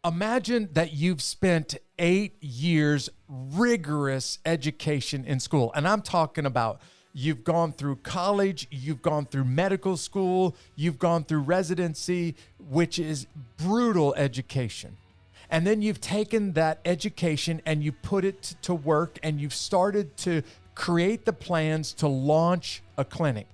Imagine that you've spent 8 years rigorous education in school. And I'm talking about you've gone through college, you've gone through medical school, you've gone through residency, which is brutal education. And then you've taken that education and you put it to work and you've started to create the plans to launch a clinic.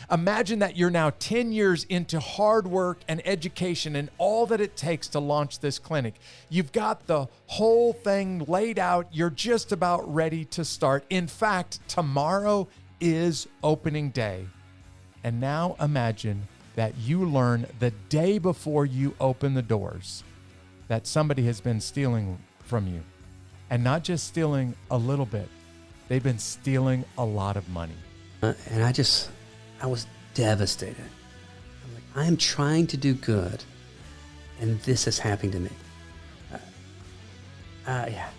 Imagine that you're now 10 years into hard work and education and all that it takes to launch this clinic. You've got the whole thing laid out. You're just about ready to start. In fact, tomorrow is opening day. And now imagine that you learn the day before you open the doors that somebody has been stealing from you. And not just stealing a little bit, they've been stealing a lot of money. And I was devastated. I'm like, I am trying to do good, and this is happening to me. Yeah,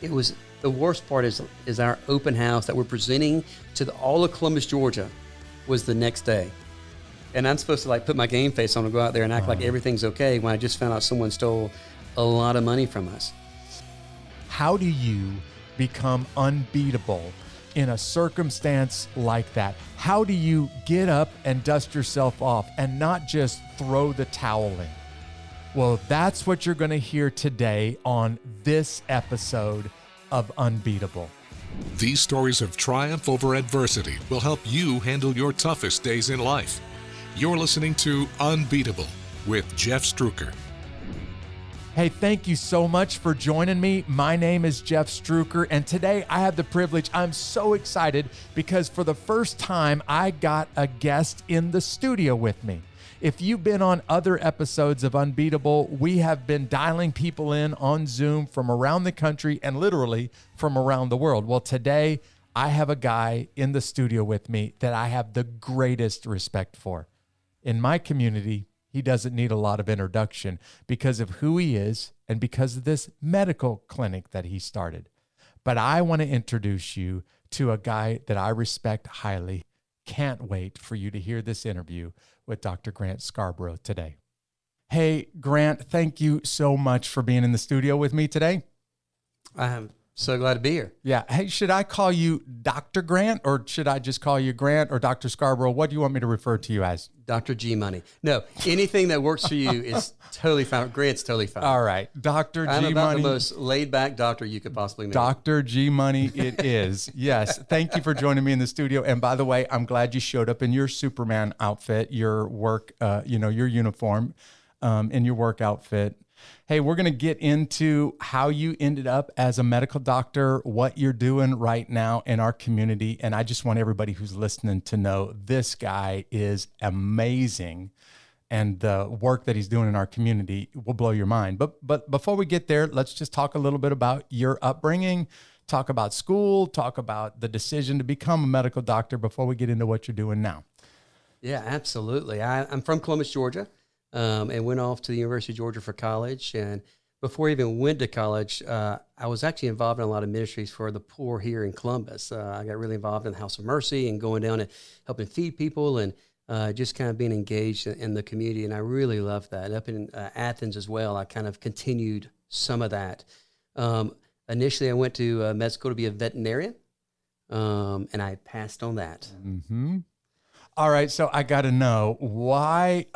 it was the worst part is our open house that we're presenting to all of Columbus, Georgia, was the next day, and I'm supposed to like put my game face on and go out there and act like everything's okay when I just found out someone stole a lot of money from us. How do you become unbeatable in a circumstance like that? How do you get up and dust yourself off and not just throw the towel in? Well, that's what you're going to hear today on this episode of Unbeatable. These stories of triumph over adversity will help you handle your toughest days in life. You're listening to Unbeatable with Jeff Struecker. Hey, thank you so much for joining me. My name is Jeff Struecker, and today I have the privilege. I'm so excited because for the first time, I got a guest in the studio with me. If you've been on other episodes of Unbeatable, we have been dialing people in on Zoom from around the country and literally from around the world. Well, today I have a guy in the studio with me that I have the greatest respect for. In my community, he doesn't need a lot of introduction because of who he is and because of this medical clinic that he started. But I want to introduce you to a guy that I respect highly. Can't wait for you to hear this interview with Dr. Grant Scarborough today. Hey, Grant, thank you so much for being in the studio with me today. I'm so glad to be here. Yeah. Hey, should I call you Dr. Grant or should I just call you Grant or Dr. Scarborough? What do you want me to refer to you as? Dr. G Money. No, anything that works for you is totally fine. Grant's totally fine. All right. Dr. G Money. I'm about the most laid back doctor you could possibly meet. Dr. G Money it is. Yes. Thank you for joining me in the studio. And by the way, I'm glad you showed up in your Superman outfit, your work, your uniform, in your work outfit. Hey, we're going to get into how you ended up as a medical doctor, what you're doing right now in our community. And I just want everybody who's listening to know this guy is amazing. And the work that he's doing in our community will blow your mind. But before we get there, let's just talk a little bit about your upbringing, talk about school, talk about the decision to become a medical doctor before we get into what you're doing now. Yeah, absolutely. I'm from Columbus, Georgia. And went off to the University of Georgia for college. And before I even went to college, I was actually involved in a lot of ministries for the poor here in Columbus. I got really involved in the House of Mercy and going down and helping feed people and just kind of being engaged in the community. And I really loved that. Up in Athens as well, I kind of continued some of that. Initially, I went to med school to be a veterinarian, and I passed on that. Mm-hmm. All right, so I got to know, why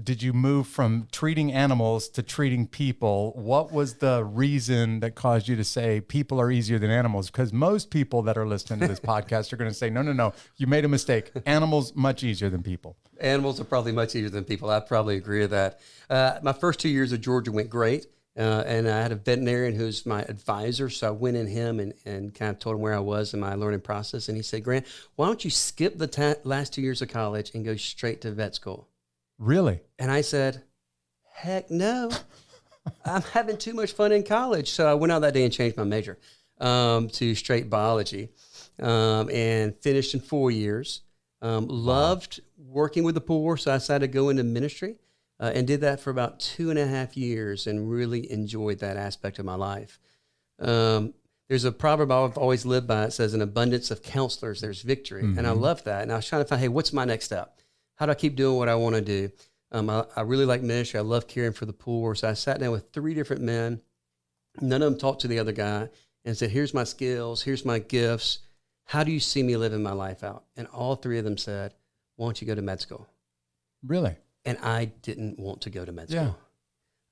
did you move from treating animals to treating people? What was the reason that caused you to say people are easier than animals? Because most people that are listening to this podcast are going to say, no, you made a mistake. Animals much easier than people. Animals are probably much easier than people. I probably agree with that. My first 2 years of Georgia went great. And I had a veterinarian who's my advisor, so I went in him and kind of told him where I was in my learning process. And he said, Grant, why don't you skip the last 2 years of college and go straight to vet school? Really? And I said, heck no. I'm having too much fun in college. So I went out that day and changed my major to straight biology and finished in 4 years. Loved working with the poor, so I decided to go into ministry. And did that for about 2.5 years and really enjoyed that aspect of my life. There's a proverb I've always lived by. It says, an abundance of counselors, there's victory. Mm-hmm. And I love that. And I was trying to find, hey, what's my next step? How do I keep doing what I want to do? I really like ministry. I love caring for the poor. So I sat down with 3 different men. None of them talked to the other guy and said, here's my skills, here's my gifts. How do you see me living my life out? And all 3 of them said, why don't you go to med school? Really? And I didn't want to go to med school.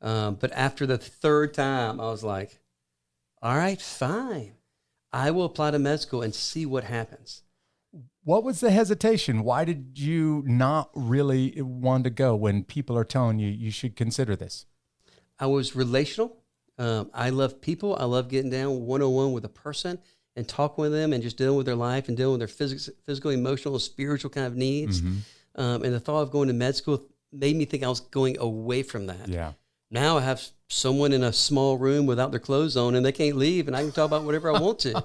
But after the 3rd time, I was like, all right, fine. I will apply to med school and see what happens. What was the hesitation? Why did you not really want to go when people are telling you you should consider this? I was relational. I love people. I love getting down one-on-one with a person and talking with them and just dealing with their life and dealing with their physical, emotional, spiritual kind of needs. And the thought of going to med school made me think I was going away from that. Yeah. Now I have someone in a small room without their clothes on and they can't leave and I can talk about whatever I want to.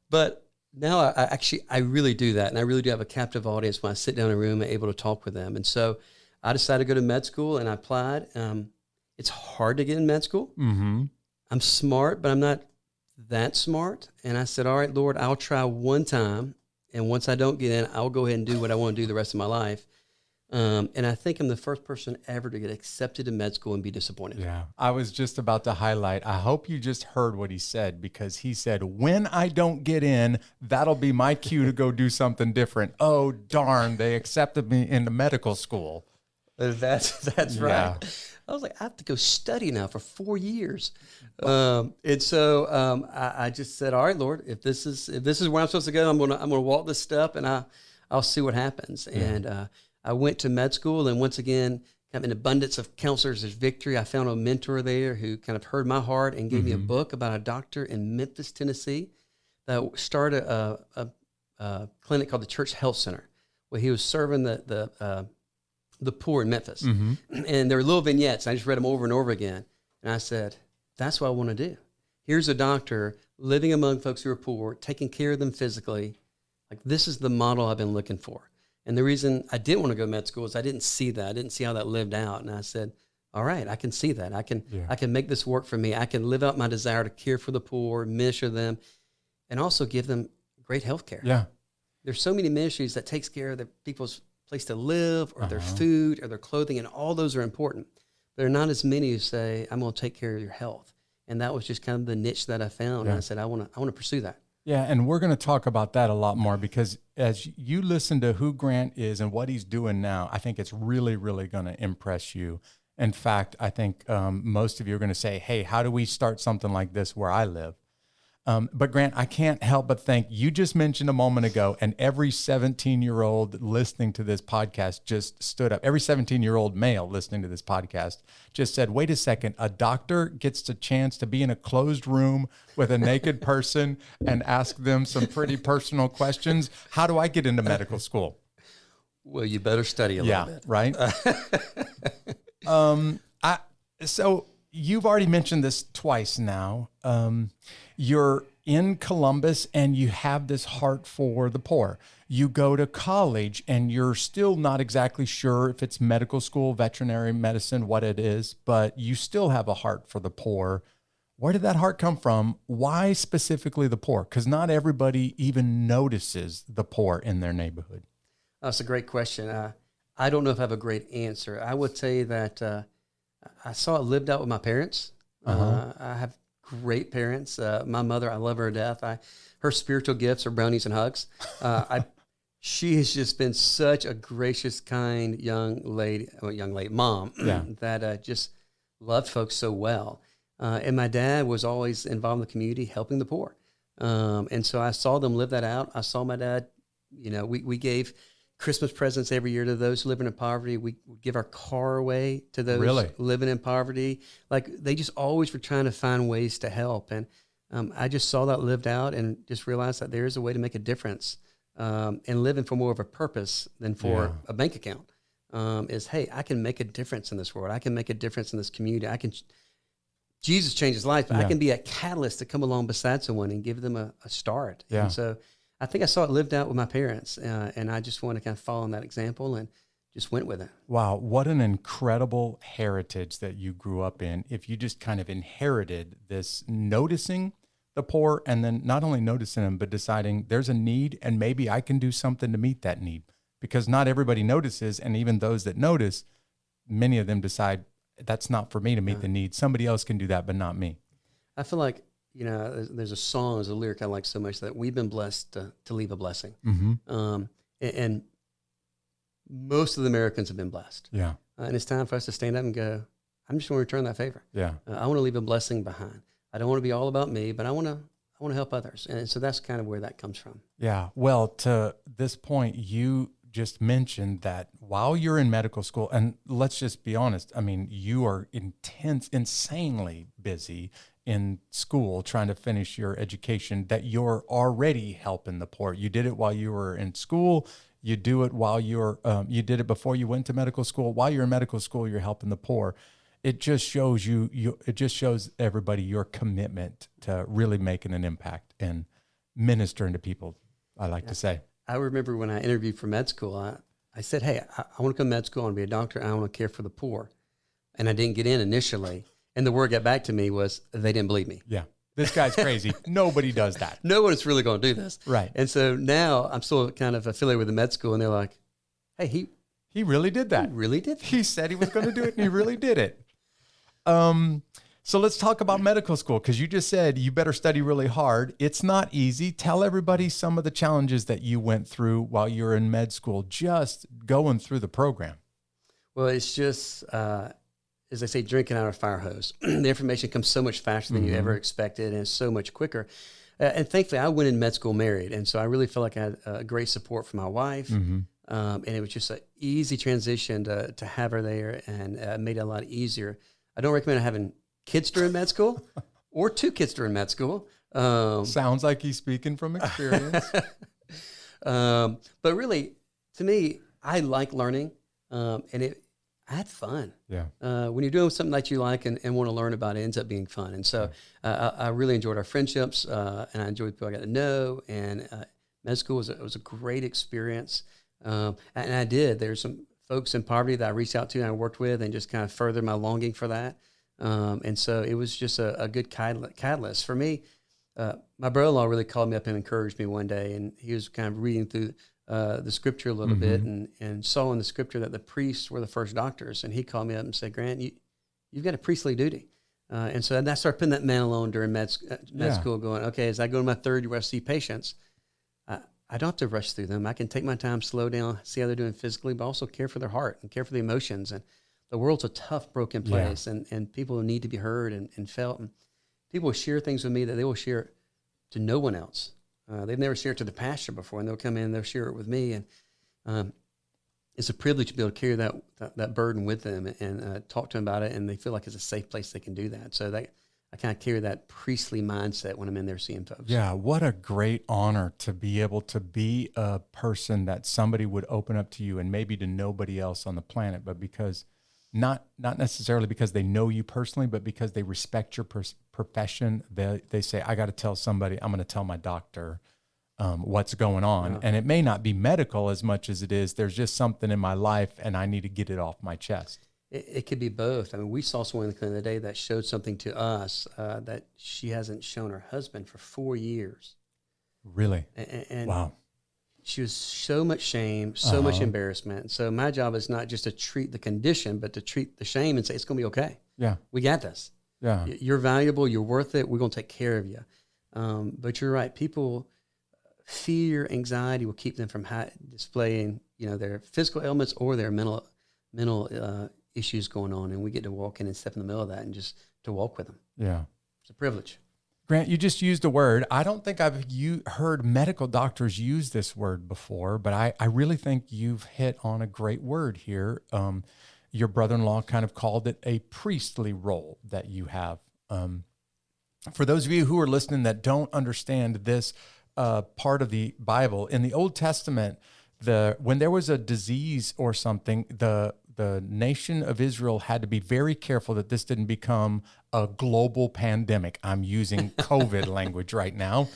But now I really do that. And I really do have a captive audience when I sit down in a room and able to talk with them. And so I decided to go to med school and I applied. It's hard to get in med school. I'm smart, but I'm not that smart. And I said, all right, Lord, I'll try one time. And once I don't get in, I'll go ahead and do what I want to do the rest of my life. And I think I'm the first person ever to get accepted to med school and be disappointed. Yeah. I was just about to highlight, I hope you just heard what he said, because he said, when I don't get in, that'll be my cue to go do something different. Oh, darn, they accepted me into medical school. That's right. Yeah. I was like, I have to go study now for 4 years. And so I just said, all right, Lord, if this is where I'm supposed to go, I'm gonna walk this step and I'll see what happens. Yeah. And I went to med school, and once again, kind of an abundance of counselors, there's victory. I found a mentor there who kind of heard my heart and gave me a book about a doctor in Memphis, Tennessee, that started a clinic called the Church Health Center, where he was serving the poor in Memphis. And there were little vignettes. I just read them over and over again. And I said, that's what I want to do. Here's a doctor living among folks who are poor, taking care of them physically. Like, this is the model I've been looking for. And the reason I didn't want to go to med school is I didn't see that. I didn't see how that lived out. And I said, all right, I can see that. I can make this work for me. I can live out my desire to care for the poor, minister them, and also give them great health care. Yeah. There's so many ministries that takes care of the people's place to live or their food or their clothing, and all those are important. There are not as many who say, I'm going to take care of your health. And that was just kind of the niche that I found. Yeah. And I said, I want to pursue that. Yeah, and we're going to talk about that a lot more, because as you listen to who Grant is and what he's doing now, I think it's really, really going to impress you. In fact, I think most of you are going to say, hey, how do we start something like this where I live? But Grant, I can't help but think, you just mentioned a moment ago, and every 17-year-old listening to this podcast just stood up. Every 17-year-old male listening to this podcast just said, wait a second, a doctor gets the chance to be in a closed room with a naked person and ask them some pretty personal questions. How do I get into medical school? Well, you better study a little bit. Right? So you've already mentioned this twice now. You're in Columbus and you have this heart for the poor. You go to college and you're still not exactly sure if it's medical school, veterinary medicine, what it is, but you still have a heart for the poor. Where did that heart come from? Why specifically the poor? Because not everybody even notices the poor in their neighborhood. That's a great question. I don't know if I have a great answer. I would say that I saw it lived out with my parents. I have great parents. My mother, I love her to death. Her spiritual gifts are brownies and hugs. She has just been such a gracious, kind young lady mom that just loved folks so well. And my dad was always involved in the community, helping the poor. And so I saw them live that out. I saw my dad, we gave Christmas presents every year to those living in poverty. We give our car away to those living in poverty. Like, they just always were trying to find ways to help. And I just saw that lived out and just realized that there is a way to make a difference and living for more of a purpose than for a bank account. Hey, I can make a difference in this world. I can make a difference in this community. Jesus changed his life, but I can be a catalyst to come along beside someone and give them a start. Yeah. And so I think I saw it lived out with my parents, and I just wanted to kind of follow in that example and just went with it. Wow, what an incredible heritage that you grew up in. If you just kind of inherited this noticing the poor, and then not only noticing them, but deciding there's a need and maybe I can do something to meet that need. because not everybody notices. And even those that notice, many of them decide that's not for me to meet the need. Somebody else can do that, but not me. I feel like, there's a song, there's a lyric I like so much, that we've been blessed to leave a blessing. And most of the Americans have been blessed. Yeah. And it's time for us to stand up and go, I'm just going to return that favor. Yeah. I want to leave a blessing behind. I don't want to be all about me, but I want to help others. And so that's kind of where that comes from. Yeah. Well, to this point, you just mentioned that while you're in medical school, and let's just be honest, I mean, you are insanely busy in school trying to finish your education, that you're already helping the poor. You did it while you were in school. You do it while you did it before you went to medical school. While you're in medical school, you're helping the poor. It just shows it just shows everybody your commitment to really making an impact and ministering to people, I like to say. I remember when I interviewed for med school, I said, hey, I want to come to med school, I want to be a doctor, and I want to care for the poor. And I didn't get in initially. And the word got back to me was they didn't believe me. Yeah. This guy's crazy. Nobody does that. No one is really going to do this. Right. And so now I'm still kind of affiliated with the med school, and they're like, hey, he really did that. He really did that. He said he was going to do it, and he really did it. So let's talk about medical school, because you just said you better study really hard. It's not easy. Tell everybody some of the challenges that you went through while you were in med school, just going through the program. Well, it's just, as I say, drinking out of a fire hose. The information comes so much faster than you ever expected, and it's so much quicker. And thankfully, I went in med school married, and so I really felt like I had great support from my wife. And it was just an easy transition to have her there, and made it a lot easier. I don't recommend having kids during med school or 2 kids during med school. Sounds like he's speaking from experience. But really, to me, I like learning, and I had fun. Yeah. When you're doing something that you like and want to learn about, it ends up being fun. And so I really enjoyed our friendships, and I enjoyed people I got to know. And med school was a great experience. And I did. There's some folks in poverty that I reached out to and I worked with, and just kind of furthered my longing for that. And so it was just a good catalyst for me. My brother-in-law really called me up and encouraged me one day, and he was kind of reading through the scripture a little bit, and saw in the scripture that the priests were the first doctors. And he called me up and said, Grant, you've got a priestly duty. And so I started putting that mantle on during med school, going, okay, as I go to my third year where I see patients, I don't have to rush through them. I can take my time, slow down, see how they're doing physically, but also care for their heart and care for the emotions. And the world's a tough, broken place, and people need to be heard and felt. And people will share things with me that they will share to no one else. They've never shared it to the pastor before, and they'll come in and they'll share it with me. And it's a privilege to be able to carry that burden with them and talk to them about it, and they feel like it's a safe place they can do that. So I kind of carry that priestly mindset when I'm in there seeing folks. Yeah, what a great honor to be able to be a person that somebody would open up to you, and maybe to nobody else on the planet, but because not necessarily because they know you personally, but because they respect your profession. They say, I got to tell somebody, I'm going to tell my doctor what's going on. Yeah. And it may not be medical as much as it is, there's just something in my life and I need to get it off my chest. It could be both. I mean, we saw someone in the clinic the other day that showed something to us that she hasn't shown her husband for 4 years. Really? And wow. She was so much shame, so much embarrassment. So my job is not just to treat the condition, but to treat the shame and say, it's going to be okay. Yeah. We got this. Yeah. You're valuable. You're worth it. We're going to take care of you. But you're right. People, fear, anxiety will keep them from displaying, their physical ailments or their mental issues going on. And we get to walk in and step in the middle of that and just to walk with them. Yeah. It's a privilege. Grant, you just used a word. I don't think I've heard medical doctors use this word before, but I really think you've hit on a great word here. Your brother-in-law kind of called it a priestly role that you have. For those of you who are listening that don't understand this part of the Bible, in the Old Testament, when there was a disease or something, the nation of Israel had to be very careful that this didn't become a global pandemic. I'm using COVID language right now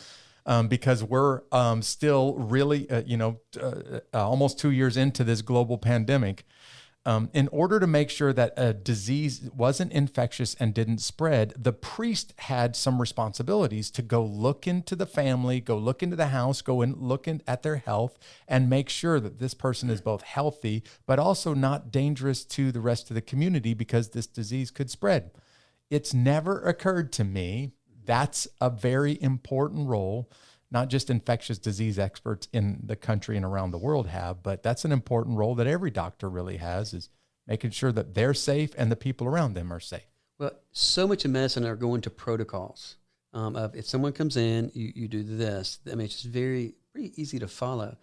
because we're still really, almost 2 years into this global pandemic. In order to make sure that a disease wasn't infectious and didn't spread, the priest had some responsibilities to go look into the family, go look into the house, go and look at their health, and make sure that this person is both healthy, but also not dangerous to the rest of the community because this disease could spread. It's never occurred to me that's a very important role. Not just infectious disease experts in the country and around the world have, but that's an important role that every doctor really has, is making sure that they're safe and the people around them are safe. Well, so much of medicine are going to protocols. Of if someone comes in, you do this. I mean, it's just pretty easy to follow.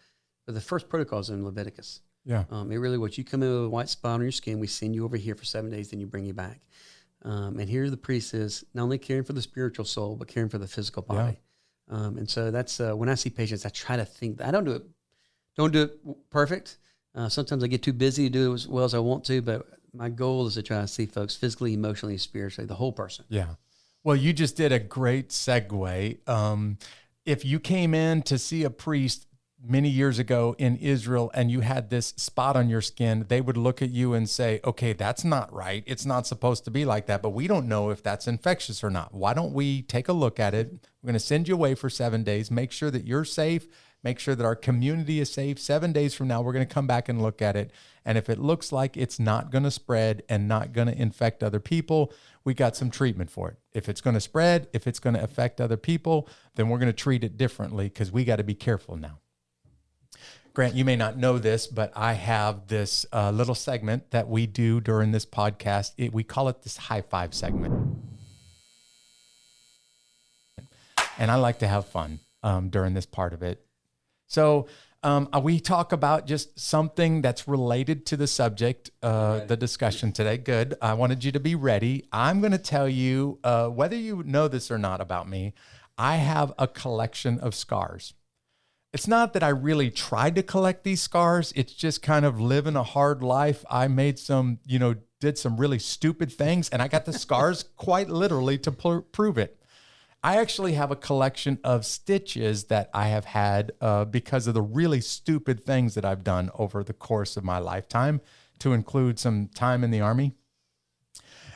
But the first protocol is in Leviticus. Yeah. It really, what you come in with a white spot on your skin, we send you over here for 7 days, then you bring you back. And here the priest is not only caring for the spiritual soul, but caring for the physical body. Yeah. And so that's when I see patients, I try to think. I don't do it perfect. Sometimes I get too busy to do it as well as I want to, but my goal is to try to see folks physically, emotionally, spiritually, the whole person. Yeah. Well, you just did a great segue. If you came in to see a priest many years ago in Israel and you had this spot on your skin, they would look at you and say, okay, that's not right. It's not supposed to be like that, but we don't know if that's infectious or not. Why don't we take a look at it? We're going to send you away for 7 days, make sure that you're safe, make sure that our community is safe. 7 days from now, we're going to come back and look at it. And if it looks like it's not going to spread and not going to infect other people, we got some treatment for it. If it's going to spread, if it's going to affect other people, then we're going to treat it differently because we got to be careful now. Grant, you may not know this, but I have this little segment that we do during this podcast. We call it this high five segment. And I like to have fun during this part of it. So we talk about just something that's related to the subject, the discussion today. Good. I wanted you to be ready. I'm going to tell you, whether you know this or not about me, I have a collection of scars. It's not that I really tried to collect these scars. It's just kind of living a hard life. I made some, did some really stupid things, and I got the scars quite literally to prove it. I actually have a collection of stitches that I have had because of the really stupid things that I've done over the course of my lifetime, to include some time in the Army.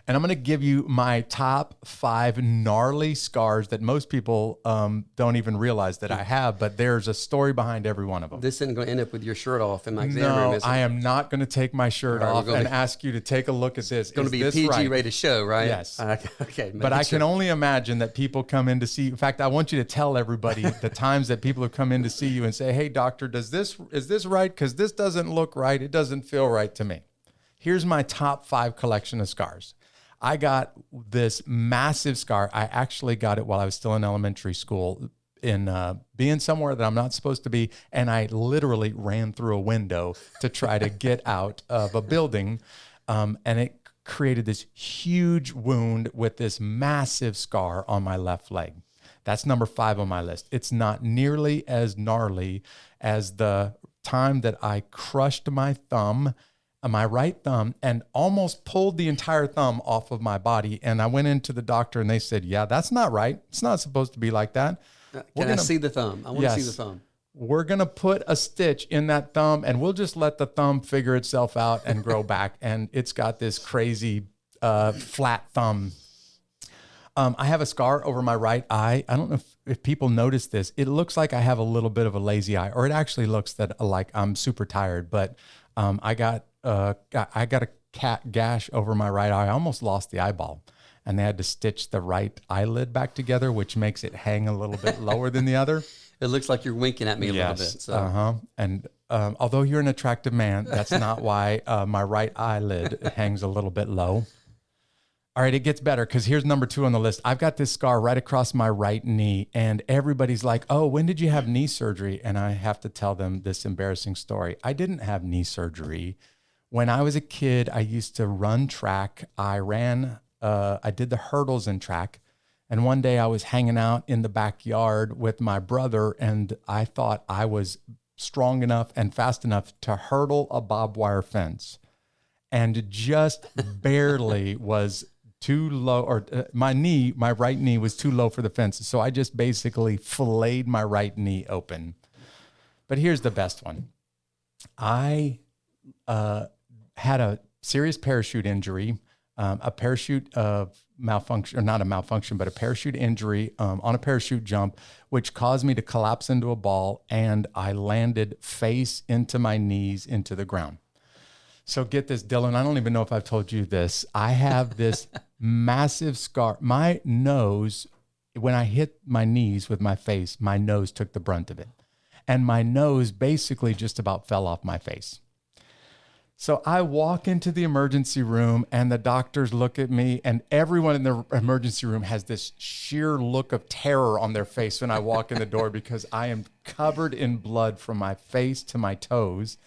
And I'm going to give you my top 5 gnarly scars that most people don't even realize that I have, but there's a story behind every one of them. This isn't going to end up with your shirt off in my exam room, is it? I am not going to take my shirt off and ask you to take a look at this. It's going to be a PG-rated show, right? Yes. Okay. But I can only imagine that people come in to see you. In fact, I want you to tell everybody the times that people have come in to see you and say, hey, doctor, is this right? Because this doesn't look right. It doesn't feel right to me. Here's my top 5 collection of scars. I got this massive scar. I actually got it while I was still in elementary school, in being somewhere that I'm not supposed to be. And I literally ran through a window to try to get out of a building. And it created this huge wound with this massive scar on my left leg. That's number 5 on my list. It's not nearly as gnarly as the time that I crushed my right thumb, and almost pulled the entire thumb off of my body. And I went into the doctor and they said, yeah, that's not right. It's not supposed to be like that. Can I see the thumb? I want to see the thumb. We're going to put a stitch in that thumb and we'll just let the thumb figure itself out and grow back. And it's got this crazy flat thumb. I have a scar over my right eye. I don't know if people notice this. It looks like I have a little bit of a lazy eye, or it actually looks that like I'm super tired, but I got a cat gash over my right eye. I almost lost the eyeball, and they had to stitch the right eyelid back together, which makes it hang a little bit lower than the other. It looks like you're winking at me a little bit. So. And although you're an attractive man, that's not why my right eyelid hangs a little bit low. All right, it gets better, because here's number 2 on the list. I've got this scar right across my right knee, and everybody's like, oh, when did you have knee surgery? And I have to tell them this embarrassing story. I didn't have knee surgery. When I was a kid, I used to run track. I did the hurdles in track. And one day I was hanging out in the backyard with my brother, and I thought I was strong enough and fast enough to hurdle a barbed wire fence, and just barely was too low, or my right knee was too low for the fence. So I just basically filleted my right knee open. But here's the best one. I had a serious parachute injury, a parachute malfunction, or not a malfunction, but a parachute injury on a parachute jump, which caused me to collapse into a ball, and I landed face into my knees into the ground. So get this, Dylan, I don't even know if I've told you this. I have this massive scar. My nose, when I hit my knees with my face, my nose took the brunt of it. And my nose basically just about fell off my face. So I walk into the emergency room and the doctors look at me, and everyone in the emergency room has this sheer look of terror on their face when I walk in the door, because I am covered in blood from my face to my toes.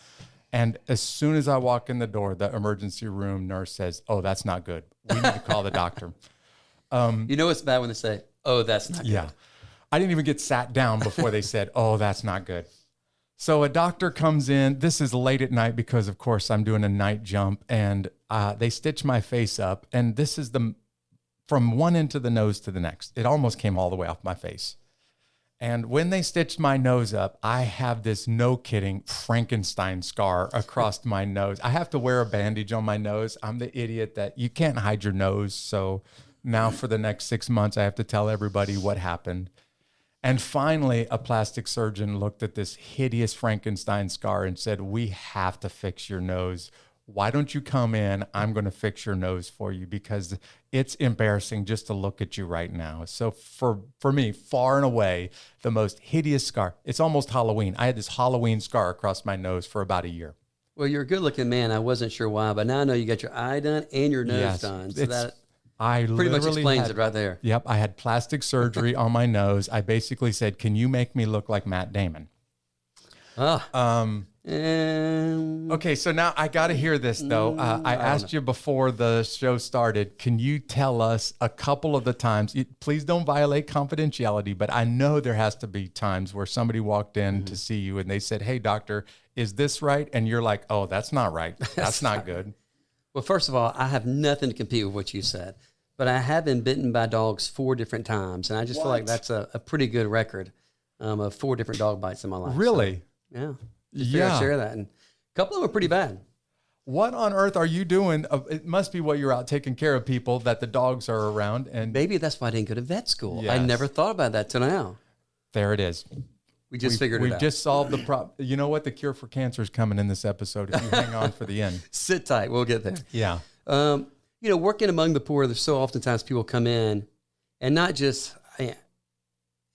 And as soon as I walk in the door, the emergency room nurse says, "Oh, that's not good. We need to call the doctor." You know it's bad when they say, "Oh, that's not good." Yeah. I didn't even get sat down before they said, "Oh, that's not good." So a doctor comes in. This is late at night because, of course, I'm doing a night jump, and they stitch my face up. And this is from one end of the nose to the next. It almost came all the way off my face. And when they stitched my nose up, I have this, no kidding, Frankenstein scar across my nose. I have to wear a bandage on my nose. I'm the idiot that you can't hide your nose. So now for the next 6 months, I have to tell everybody what happened. And finally, a plastic surgeon looked at this hideous Frankenstein scar and said, "We have to fix your nose. Why don't you come in? I'm going to fix your nose for you, because it's embarrassing just to look at you right now." So for me, far and away, the most hideous scar. It's almost Halloween. I had this Halloween scar across my nose for about a year. Well, you're a good-looking man. I wasn't sure why, but now I know you got your eye done and your nose done. So that pretty much explains it right there. Yep, I had plastic surgery on my nose. I basically said, "Can you make me look like Matt Damon?" Okay, so now I got to hear this, though. I asked you before the show started, can you tell us a couple of the times, please don't violate confidentiality, but I know there has to be times where somebody walked in to see you and they said, "Hey, doctor, is this right?" And you're like, "Oh, that's not right. That's not good." Well, first of all, I have nothing to compete with what you said, but I have been bitten by dogs 4 different times, and I just feel like that's a pretty good record of 4 different dog bites in my life. Really? So, yeah. Just figured I'd share that. And a couple of them are pretty bad. What on earth are you doing? It must be while you're out taking care of people that the dogs are around. And maybe that's why I didn't go to vet school. Yes. I never thought about that till now. There it is. We figured it out. We just solved the problem. You know what? The cure for cancer is coming in this episode if you hang on for the end. Sit tight. We'll get there. Yeah. Working among the poor, there's so oftentimes people come in and not just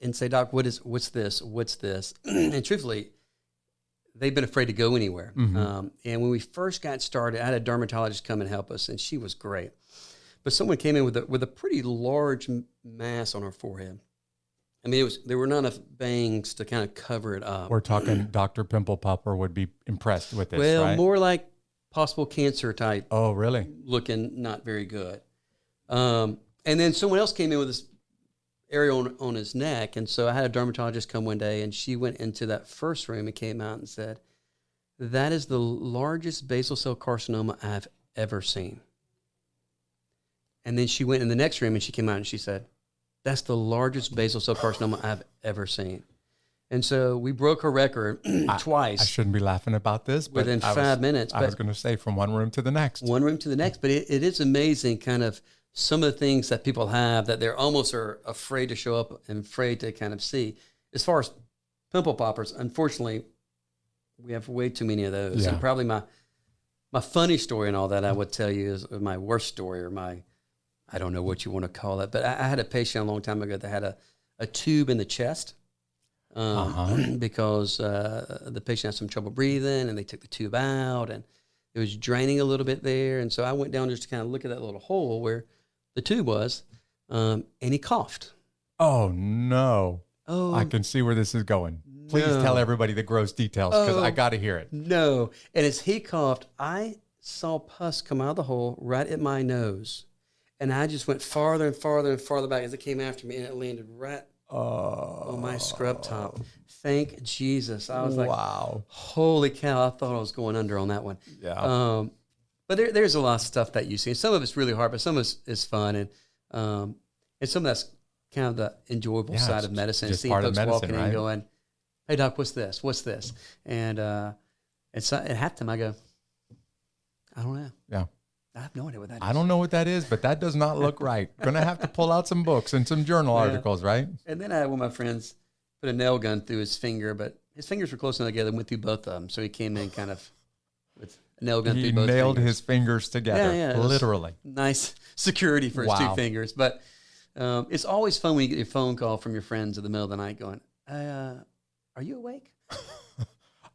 and say, "Doc, what's this? What's this?" And truthfully, they've been afraid to go anywhere. Mm-hmm. And when we first got started, I had a dermatologist come and help us, and she was great. But someone came in with a pretty large mass on her forehead. I mean, there were not enough bangs to kind of cover it up. We're talking Dr. Pimple Popper would be impressed with this, well, right? more like possible cancer type. Oh, really? Looking not very good. And then someone else came in with this area on his neck. And so I had a dermatologist come one day, and she went into that first room and came out and said, "That is the largest basal cell carcinoma I've ever seen." And then she went in the next room and she came out and she said, "That's the largest basal cell carcinoma I've ever seen." And so we broke her record twice. I shouldn't be laughing about this, but within 5 minutes. I was going to say from one room to the next. One room to the next. But it is amazing kind of some of the things that people have that they're almost are afraid to show up and afraid to kind of see. As far as pimple poppers, unfortunately, we have way too many of those. Yeah. And probably my funny story and all that I would tell you is my worst story, or I don't know what you want to call it. But I had a patient a long time ago that had a tube in the chest. Because the patient had some trouble breathing, and they took the tube out, and it was draining a little bit there. And so I went down just to kind of look at that little hole where the tube was, and he coughed. Oh, no. Oh, I can see where this is going. Please tell everybody the gross details, because I got to hear it. No. And as he coughed, I saw pus come out of the hole right at my nose. And I just went farther and farther and farther back as it came after me, and it landed right on my scrub top. Thank Jesus. I was like, wow, holy cow, I thought I was going under on that one. Yeah. But there's a lot of stuff that you see. And some of it's really hard, but some of it's fun. And some of that's kind of the enjoyable side of medicine. Seeing folks walking in and going, "Hey, Doc, what's this? What's this?" And so at halftime I go, I don't know. Yeah. I have no idea what that is. I don't know what that is, but that does not look right. Gonna have to pull out some books and some journal articles, right? And then I had one of my friends put a nail gun through his finger, but his fingers were close enough together and went through both of them. So he came in kind of with a nail gun He through both nailed fingers. his fingers together, Yeah, literally. Nice security for his two fingers. But it's always fun when you get your phone call from your friends in the middle of the night going, are you awake?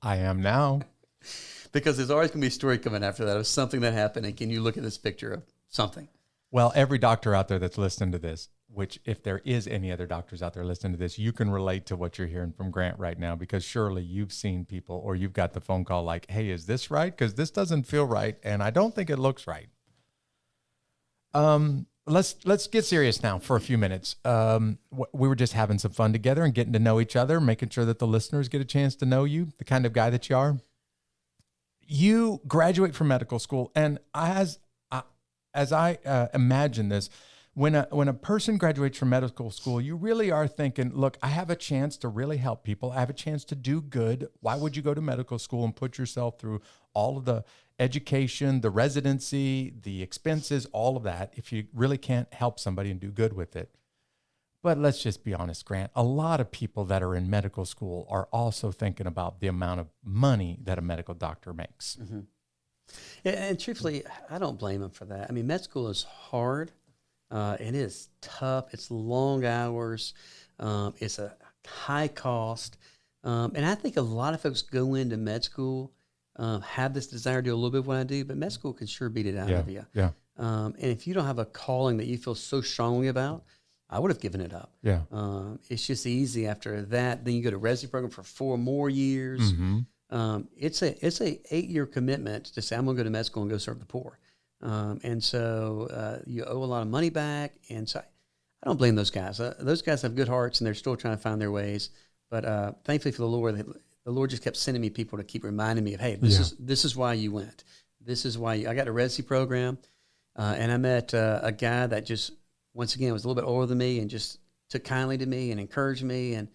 I am now. Because there's always going to be a story coming after that of something that happened, and can you look at this picture of something? Well, every doctor out there that's listening to this, which if there is any other doctors out there listening to this, you can relate to what you're hearing from Grant right now, because surely you've seen people or you've got the phone call like, hey, is this right? Because this doesn't feel right, and I don't think it looks right. Let's get serious now for a few minutes. We were just having some fun together and getting to know each other, making sure that the listeners get a chance to know you, the kind of guy that you are. You graduate from medical school, and as I imagine this, when a person graduates from medical school, you really are thinking, look, I have a chance to really help people. I have a chance to do good. Why would you go to medical school and put yourself through all of the education, the residency, the expenses, all of that, if you really can't help somebody and do good with it? But let's just be honest, Grant, a lot of people that are in medical school are also thinking about the amount of money that a medical doctor makes. Mm-hmm. Yeah, and truthfully, I don't blame them for that. I mean, med school is hard. It is tough. It's long hours. It's a high cost. And I think a lot of folks go into med school, have this desire to do a little bit of what I do, but med school can sure beat it out of you. Yeah. And if you don't have a calling that you feel so strongly about, I would have given it up. Yeah. It's just easy after that. Then you go to residency program for 4 more years. Mm-hmm. It's a 8-year commitment to say, I'm going to go to med school and go serve the poor. And so you owe a lot of money back. And so I don't blame those guys. Those guys have good hearts and they're still trying to find their ways. But thankfully for the Lord just kept sending me people to keep reminding me of, hey, this is why you went. This is why I got a residency program. And I met a guy that just, once again, was a little bit older than me and just took kindly to me and encouraged me and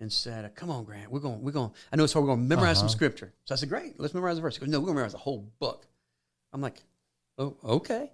said, come on, Grant, we're going, I know it's hard, we're going to memorize some scripture. So I said, great, let's memorize the verse. He goes, no, we're going to memorize the whole book. I'm like, oh, okay.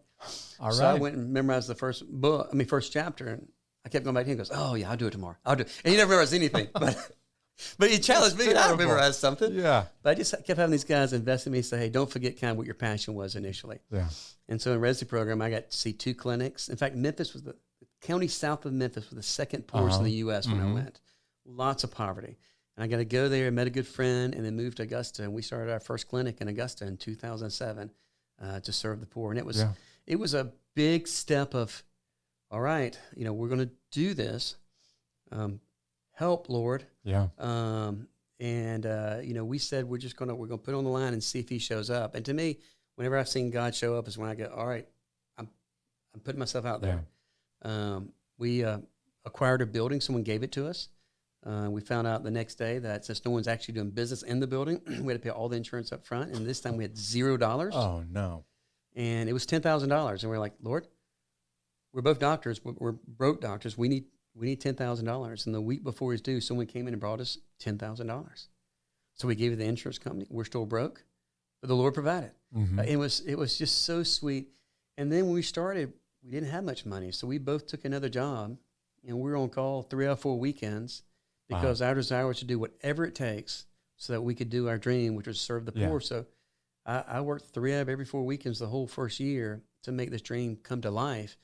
All So right. I went and memorized the first chapter, and I kept going back to him. He goes, oh, yeah, I'll do it tomorrow. I'll do it. And he never memorized anything, but he challenged me, and I memorized something. Yeah. But I just kept having these guys invest in me and say, hey, don't forget kind of what your passion was initially. Yeah. And so in residency program, I got to see 2 clinics. In fact, Memphis was the county south of Memphis was the second poorest in the U.S. when I went. Lots of poverty. And I got to go there and met a good friend and then moved to Augusta. And we started our first clinic in Augusta in 2007 to serve the poor. And it was a big step of, all right, we're going to do this. Help, Lord. Yeah. We said we're going to put it on the line and see if he shows up. And to me, whenever I've seen God show up is when I go, all right, I'm putting myself out there. Yeah. We acquired a building. Someone gave it to us. We found out the next day that since no one's actually doing business in the building, we had to pay all the insurance up front. And this time we had $0. Oh, no. And it was $10,000. And we're like, Lord, we're both doctors, but we're broke doctors. We need $10,000. And the week before it's due, someone came in and brought us $10,000. So we gave it to the insurance company. We're still broke, but the Lord provided. Mm-hmm. It was just so sweet. And then when we started, we didn't have much money. So we both took another job, and we were on call 3 out of 4 weekends because our desire was to do whatever it takes so that we could do our dream, which was serve the poor. So I worked 3 out of every 4 weekends the whole first year to make this dream come to life,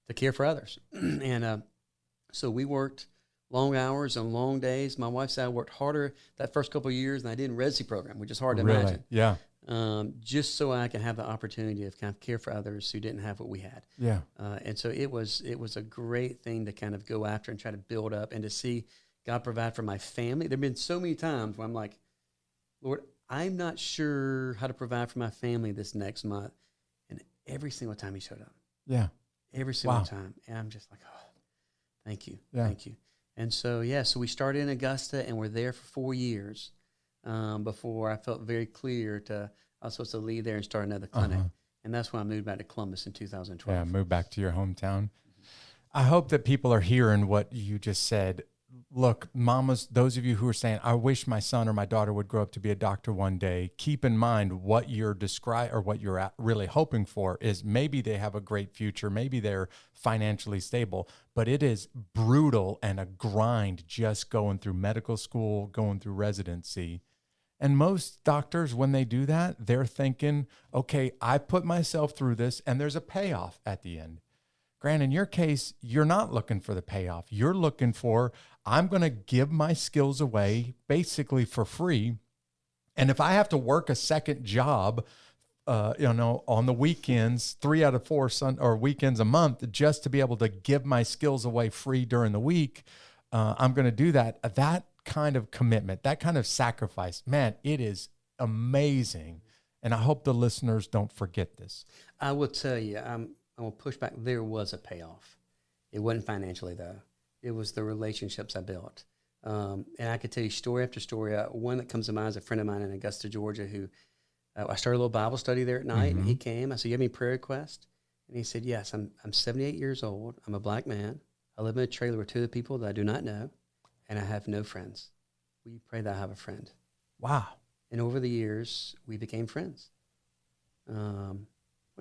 to care for others. And so we worked long hours and long days. My wife said I worked harder that first couple of years than I did in residency program, which is hard to imagine. Yeah. Just so I can have the opportunity to kind of care for others who didn't have what we had. Yeah. And so it was a great thing to kind of go after and try to build up and to see God provide for my family. There have been so many times where I'm like, Lord, I'm not sure how to provide for my family this next month. And every single time he showed up. Yeah. Every single time. And I'm just like, oh, thank you. Yeah. Thank you. And so, so we started in Augusta and we're there for 4 years before I felt very clear I was supposed to leave there and start another clinic. And that's when I moved back to Columbus in 2012. Yeah, moved back to your hometown. I hope that people are hearing what you just said. look, mamas, those of you who are saying, I wish my son or my daughter would grow up to be a doctor one day, keep in mind what you're what you're really hoping for is maybe they have a great future, maybe they're financially stable, but it is brutal and a grind just going through medical school, going through residency. And most doctors, when they do that, they're thinking, okay, I put myself through this and there's a payoff at the end. Grant, in your case, you're not looking for the payoff. You're looking for, I'm going to give my skills away basically for free. And if I have to work a second job, on the weekends, 3 out of 4 weekends a month, just to be able to give my skills away free during the week, I'm going to do that. That kind of commitment, that kind of sacrifice, man, it is amazing. And I hope the listeners don't forget this. I will tell you, I'm going to push back. There was a payoff. It wasn't financially, though. It was the relationships I built. And I could tell you story after story. One that comes to mind is a friend of mine in Augusta, Georgia, who I started a little Bible study there at night, and he came. I said, you have any prayer requests? And he said, yes, I'm 78 years old. I'm a black man. I live in a trailer with 2 other people that I do not know, and I have no friends. Will you pray that I have a friend? Wow. And over the years, we became friends. What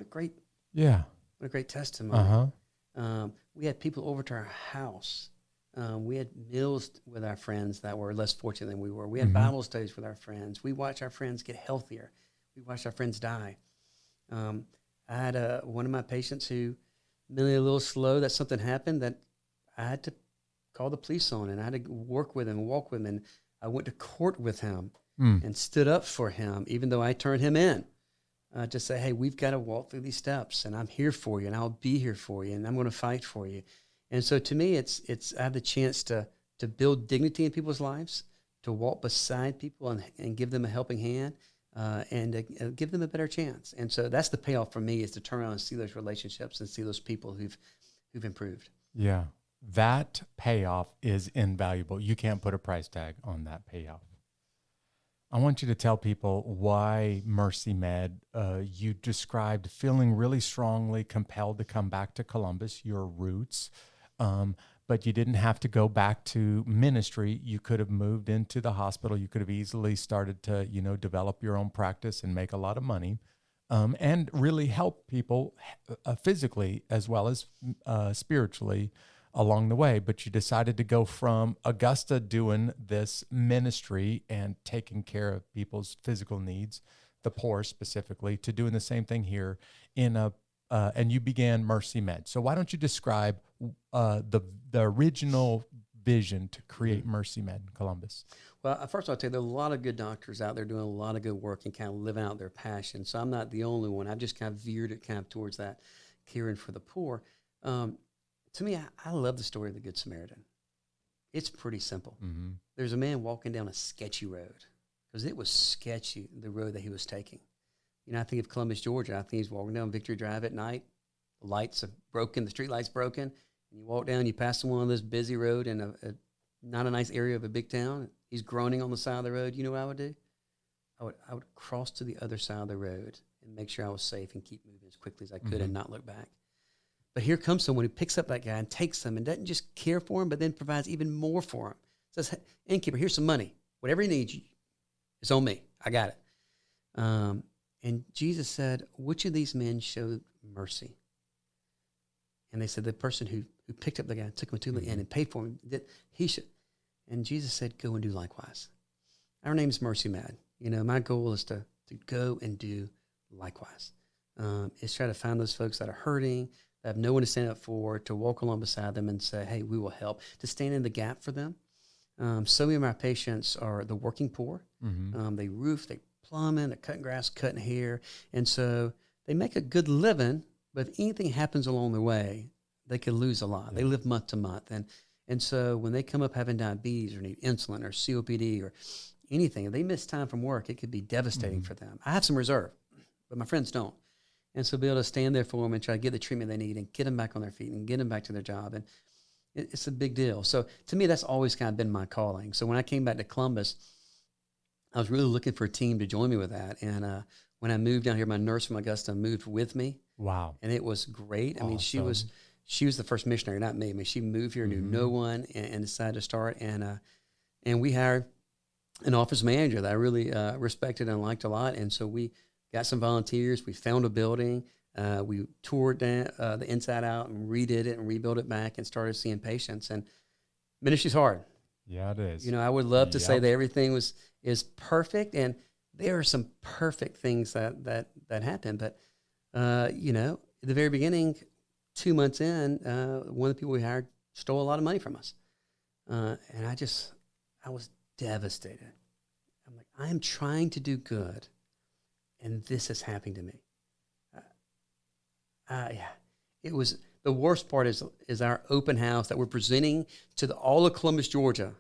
a great testimony. Uh-huh. We had people over to our house. We had meals with our friends that were less fortunate than we were. We had Bible studies with our friends. We watched our friends get healthier. We watched our friends die. I had one of my patients who mentally a little slow, that something happened that I had to call the police on, and I had to work with him, walk with him, and I went to court with him and stood up for him, even though I turned him in. To say, hey, we've got to walk through these steps, and I'm here for you, and I'll be here for you, and I'm going to fight for you. And so to me, it's I have the chance to build dignity in people's lives, to walk beside people and give them a helping hand, and give them a better chance. And so that's the payoff for me, is to turn around and see those relationships and see those people who've improved. Yeah, that payoff is invaluable. You can't put a price tag on that payoff. I want you to tell people why MercyMed. You described feeling really strongly compelled to come back to Columbus, your roots, but you didn't have to go back to ministry. You could have moved into the hospital. You could have easily started to, develop your own practice and make a lot of money, and really help people physically as well as spiritually along the way. But you decided to go from Augusta doing this ministry and taking care of people's physical needs, the poor specifically, to doing the same thing here and you began MercyMed. So why don't you describe the original vision to create MercyMed in Columbus? Well, first I'll tell you, there are a lot of good doctors out there doing a lot of good work and kind of living out their passion. So I'm not the only one. I've just kind of veered it kind of towards that caring for the poor. To me, I love the story of the Good Samaritan. It's pretty simple. Mm-hmm. There's a man walking down a sketchy road, because it was sketchy, the road that he was taking. I think of Columbus, Georgia. I think he's walking down Victory Drive at night. The lights are broken, the street light's broken. And you walk down, you pass one on this busy road in not a nice area of a big town. He's groaning on the side of the road. You know what I would do? I would cross to the other side of the road and make sure I was safe and keep moving as quickly as I could and not look back. But here comes someone who picks up that guy and takes him and doesn't just care for him, but then provides even more for him. Says, hey, innkeeper, here's some money. Whatever you need, it's on me. I got it. And Jesus said, which of these men showed mercy? And they said, the person who picked up the guy and took him to the inn and paid for him, that he should. And Jesus said, go and do likewise. Our name is MercyMed. My goal is to go and do likewise. It's try to find those folks that are hurting, that have no one to stand up for, to walk along beside them and say, hey, we will help, to stand in the gap for them. So many of my patients are the working poor. They roof, they plumbing, they're cutting grass, cutting hair. And so they make a good living, but if anything happens along the way, they could lose a lot. Yeah. They live month to month. And so when they come up having diabetes or need insulin or COPD or anything, if they miss time from work, it could be devastating for them. I have some reserve, but my friends don't. And so be able to stand there for them and try to get the treatment they need and get them back on their feet and get them back to their job. And it's a big deal. So to me, that's always kind of been my calling. So when I came back to Columbus, I was really looking for a team to join me with that. And when I moved down here, my nurse from Augusta moved with me. Wow. And it was great. I mean, she she was the first missionary, not me. I mean, she moved here, knew no one, and decided to start. And we hired an office manager that I really respected and liked a lot. And so we got some volunteers. We found a building. We toured the inside out and redid it and rebuilt it back and started seeing patients. And ministry's hard. Yeah, it is. You know, I would love to say that everything is perfect, and there are some perfect things that happen. But you know, at the very beginning, 2 months in, one of the people we hired stole a lot of money from us, and I was devastated. I'm like, I am trying to do good, and this is happening to me. Yeah, it was. The worst part is our open house that we're presenting to all of Columbus, Georgia,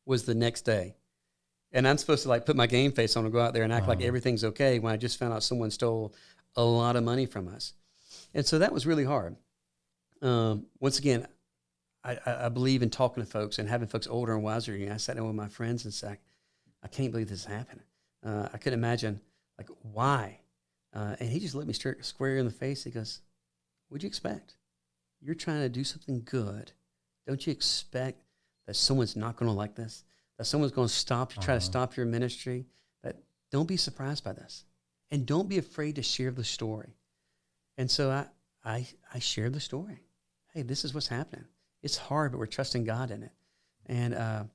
was the next day. And I'm supposed to like put my game face on and go out there and act like everything's okay when I just found out someone stole a lot of money from us. And so that was really hard. Once again, I believe in talking to folks and having folks older and wiser. You know, I sat down with my friends and said, I can't believe this is happening. I couldn't imagine, like, why? And he just looked me square in the face. He goes, what'd you expect? You're trying to do something good. Don't you expect that someone's not going to like this? That someone's going to stop you, try to stop your ministry? That don't be surprised by this. And don't be afraid to share the story. And so I shared the story. Hey, this is what's happening. It's hard, but we're trusting God in it. And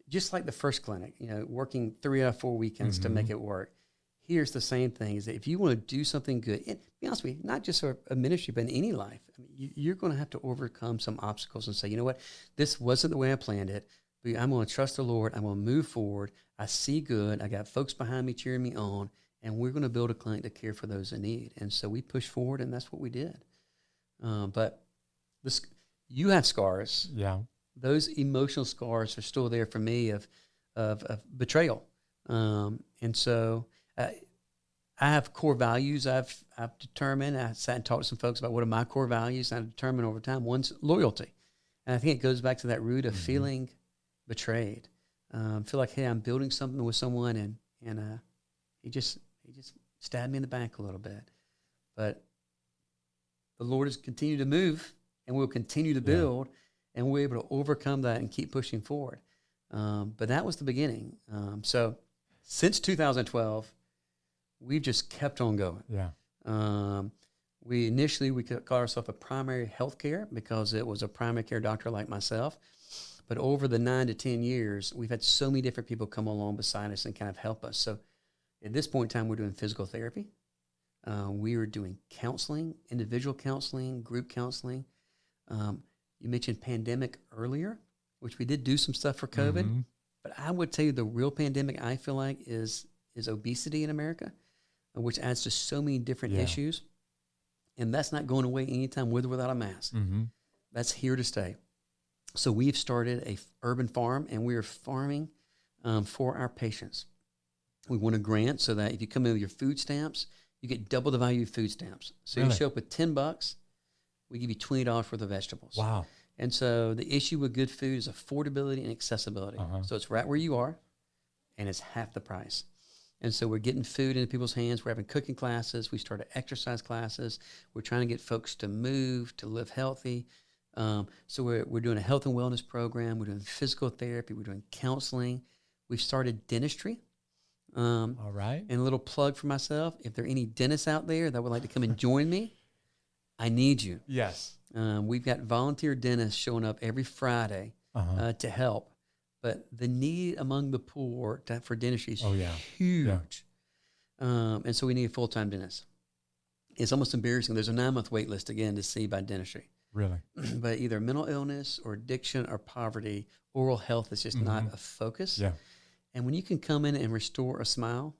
just like the first clinic, you know, working 3 out of 4 weekends to make it work. Here's the same thing, is that if you want to do something good, and be honest with you, not just a ministry, but in any life, I mean, you're going to have to overcome some obstacles and say, you know what, this wasn't the way I planned it, but I'm going to trust the Lord. I'm going to move forward. I see good. I got folks behind me cheering me on, and we're going to build a clinic to care for those in need. And so we pushed forward, and that's what we did. But you have scars. Yeah. Those emotional scars are still there for me of betrayal. And so I have core values I've determined. I sat and talked to some folks about what are my core values, and I determined over time, one's loyalty. And I think it goes back to that root of feeling betrayed. Feel like, hey, I'm building something with someone, and he just stabbed me in the back a little bit. But the Lord has continued to move, and we'll continue to build, and we're able to overcome that and keep pushing forward. But that was the beginning. So since 2012, we've just kept on going. Yeah. We initially called ourselves a primary health care because it was a primary care doctor like myself. But over the 9 to 10 years, we've had so many different people come along beside us and kind of help us. So at this point in time, we're doing physical therapy. We were doing counseling, individual counseling, group counseling. You mentioned pandemic earlier, which we did do some stuff for COVID. But I would tell you the real pandemic, I feel like, is obesity in America, which adds to so many different issues. And that's not going away anytime with or without a mask. That's here to stay. So we've started a urban farm, and we are farming for our patients. We want a grant so that if you come in with your food stamps, you get double the value of food stamps. So you show up with $10, we give you $20 worth of vegetables. Wow. And so the issue with good food is affordability and accessibility. So it's right where you are, and it's half the price. And so we're getting food into people's hands. We're having cooking classes. We started exercise classes. We're trying to get folks to move, to live healthy. So we're doing a health and wellness program. We're doing physical therapy. We're doing counseling. We've started dentistry. All right. And a little plug for myself. If there are any dentists out there that would like to come and join me, I need you. Yes. We've got volunteer dentists showing up every Friday to help. But the need among the poor for dentistry is huge. Yeah. And so we need a full-time dentist. It's almost embarrassing. There's a 9-month wait list, again, to see by dentistry. Really? But either mental illness or addiction or poverty, oral health is just not a focus. Yeah. And when you can come in and restore a smile,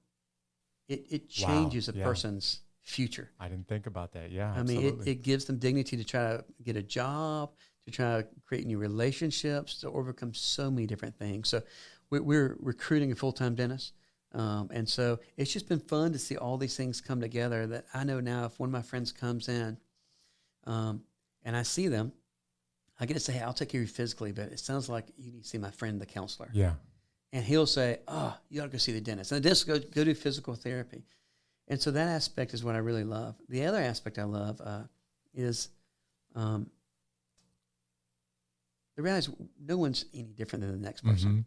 it changes a person's future. I didn't think about that. Yeah, I mean, it gives them dignity to try to get a job, to try to create new relationships, to overcome so many different things. So we're recruiting a full-time dentist. And so it's just been fun to see all these things come together that I know now if one of my friends comes in and I see them, I get to say, hey, I'll take care of you physically, but it sounds like you need to see my friend, the counselor. Yeah. And he'll say, oh, you ought to go see the dentist. And the dentist will go do physical therapy. And so that aspect is what I really love. The other aspect I love is the reality is no one's any different than the next person.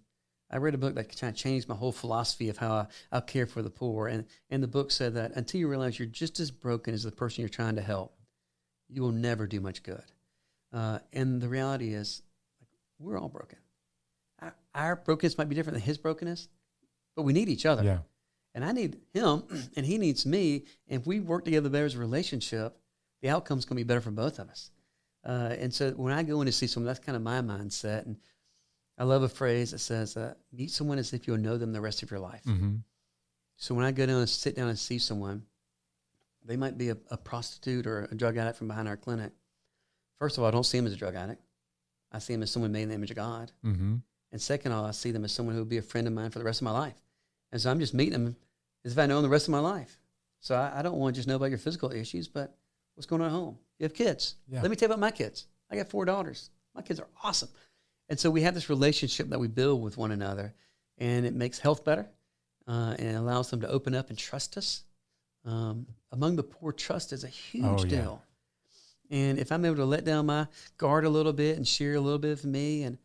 I read a book that kind of changed my whole philosophy of how I care for the poor. And the book said that until you realize you're just as broken as the person you're trying to help, you will never do much good. And the reality is, we're all broken. Our brokenness might be different than his brokenness, but we need each other. Yeah. And I need him, and he needs me. And if we work together better as a relationship, the outcome's going to be better for both of us. And so when I go in to see someone, that's kind of my mindset. And I love a phrase that says, meet someone as if you'll know them the rest of your life. So when I go down and sit down and see someone, they might be a prostitute or a drug addict from behind our clinic. First of all, I don't see them as a drug addict. I see them as someone made in the image of God. And second of all, I see them as someone who will be a friend of mine for the rest of my life. And so I'm just meeting them as if I know them the rest of my life. So I don't want to just know about your physical issues, but what's going on at home? You have kids. Yeah. Let me tell you about my kids. I got 4 daughters. My kids are awesome. And so we have this relationship that we build with one another, and it makes health better, and it allows them to open up and trust us. Among the poor, trust is a huge deal. And if I'm able to let down my guard a little bit and share a little bit of me, and